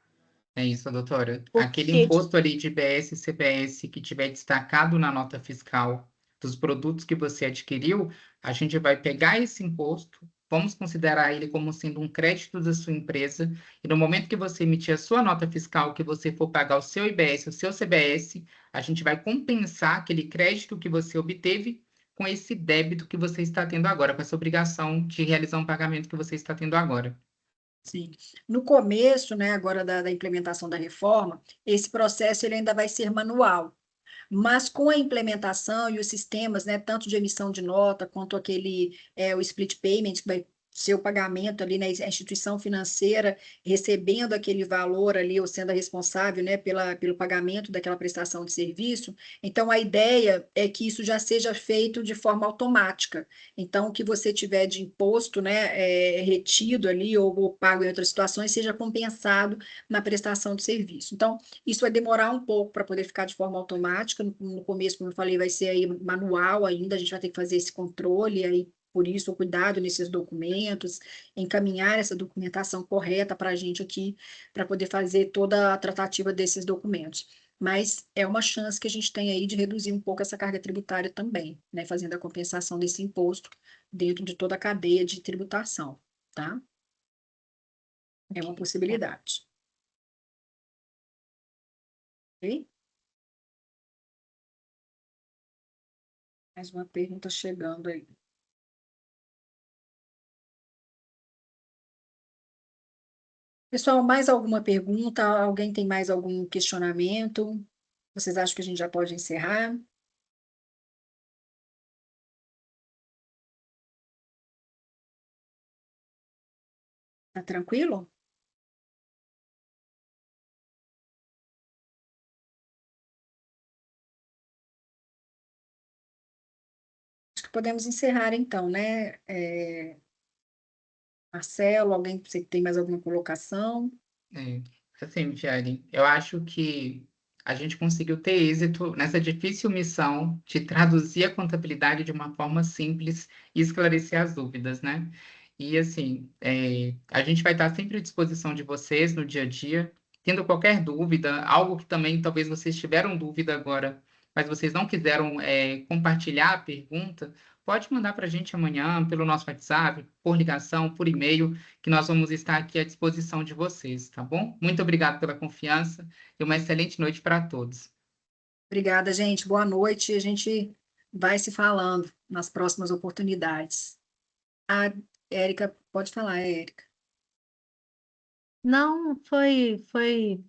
É isso, doutora. Porque Aquele imposto ali de IBS e CBS que tiver destacado na nota fiscal dos produtos que você adquiriu, a gente vai pegar esse imposto, vamos considerar ele como sendo um crédito da sua empresa, e no momento que você emitir a sua nota fiscal, que você for pagar o seu IBS, o seu CBS, a gente vai compensar aquele crédito que você obteve com esse débito que você está tendo agora, com essa obrigação de realizar um pagamento que você está tendo agora. Sim. No começo, né, agora da implementação da reforma, esse processo ele ainda vai ser manual, mas com a implementação e os sistemas, né, tanto de emissão de nota, quanto o split payment, que vai seu pagamento ali, né, a instituição financeira recebendo aquele valor ali, ou sendo a responsável, né, pelo pagamento daquela prestação de serviço. Então, a ideia é que isso já seja feito de forma automática. Então, o que você tiver de imposto, né, retido ali ou pago em outras situações, seja compensado na prestação de serviço. Então, isso vai demorar um pouco para poder ficar de forma automática. No começo, como eu falei, vai ser aí manual ainda, a gente vai ter que fazer esse controle aí. Por isso, o cuidado nesses documentos, encaminhar essa documentação correta para a gente aqui, para poder fazer toda a tratativa desses documentos. Mas é uma chance que a gente tem aí de reduzir um pouco essa carga tributária também, né? Fazendo a compensação desse imposto dentro de toda a cadeia de tributação, tá? É uma possibilidade. Ok? Mais uma pergunta chegando aí. Pessoal, mais alguma pergunta? Alguém tem mais algum questionamento? Vocês acham que a gente já pode encerrar? Tá tranquilo? Acho que podemos encerrar então, né? Marcelo, alguém você tem mais alguma colocação? Assim, Michele, eu acho que a gente conseguiu ter êxito nessa difícil missão de traduzir a contabilidade de uma forma simples e esclarecer as dúvidas, né? E, assim, a gente vai estar sempre à disposição de vocês no dia a dia, tendo qualquer dúvida, algo que também talvez vocês tiveram dúvida agora, mas vocês não quiseram compartilhar a pergunta, pode mandar para a gente amanhã pelo nosso WhatsApp, por ligação, por e-mail, que nós vamos estar aqui à disposição de vocês, tá bom? Muito obrigado pela confiança e uma excelente noite para todos. Obrigada, gente. Boa noite. A gente vai se falando nas próximas oportunidades. A Érica, pode falar, Érica. Não, foi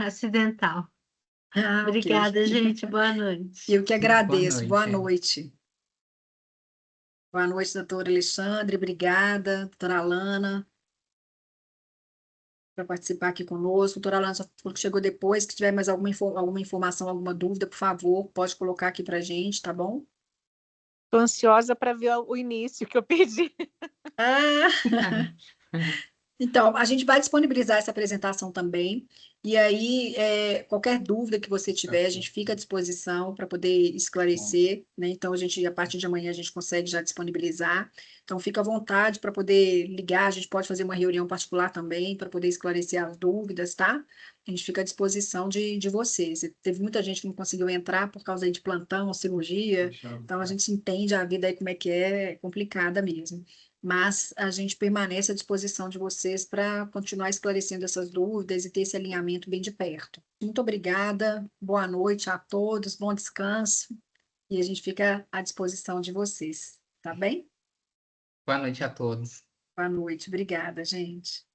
acidental. Ah, ok. Obrigada, gente. Boa noite. Eu que agradeço. Boa noite. noite. Boa noite, doutora Alexandre. Obrigada, doutora Alana, para participar aqui conosco. Doutora Alana, só chegou depois. Se tiver mais alguma informação, alguma dúvida, por favor, pode colocar aqui para a gente, tá bom? Estou ansiosa para ver o início que eu perdi. Então, a gente vai disponibilizar essa apresentação também, e aí, qualquer dúvida que você tiver, a gente fica à disposição para poder esclarecer, né? Então, a partir de amanhã, a gente consegue já disponibilizar. Então, fica à vontade para poder ligar, a gente pode fazer uma reunião particular também, para poder esclarecer as dúvidas, tá? A gente fica à disposição de vocês. Teve muita gente que não conseguiu entrar por causa aí de plantão, cirurgia, então a gente entende a vida aí como é complicada mesmo. Mas a gente permanece à disposição de vocês para continuar esclarecendo essas dúvidas e ter esse alinhamento bem de perto. Muito obrigada, boa noite a todos, bom descanso, e a gente fica à disposição de vocês, tá bem? Boa noite a todos. Boa noite, obrigada, gente.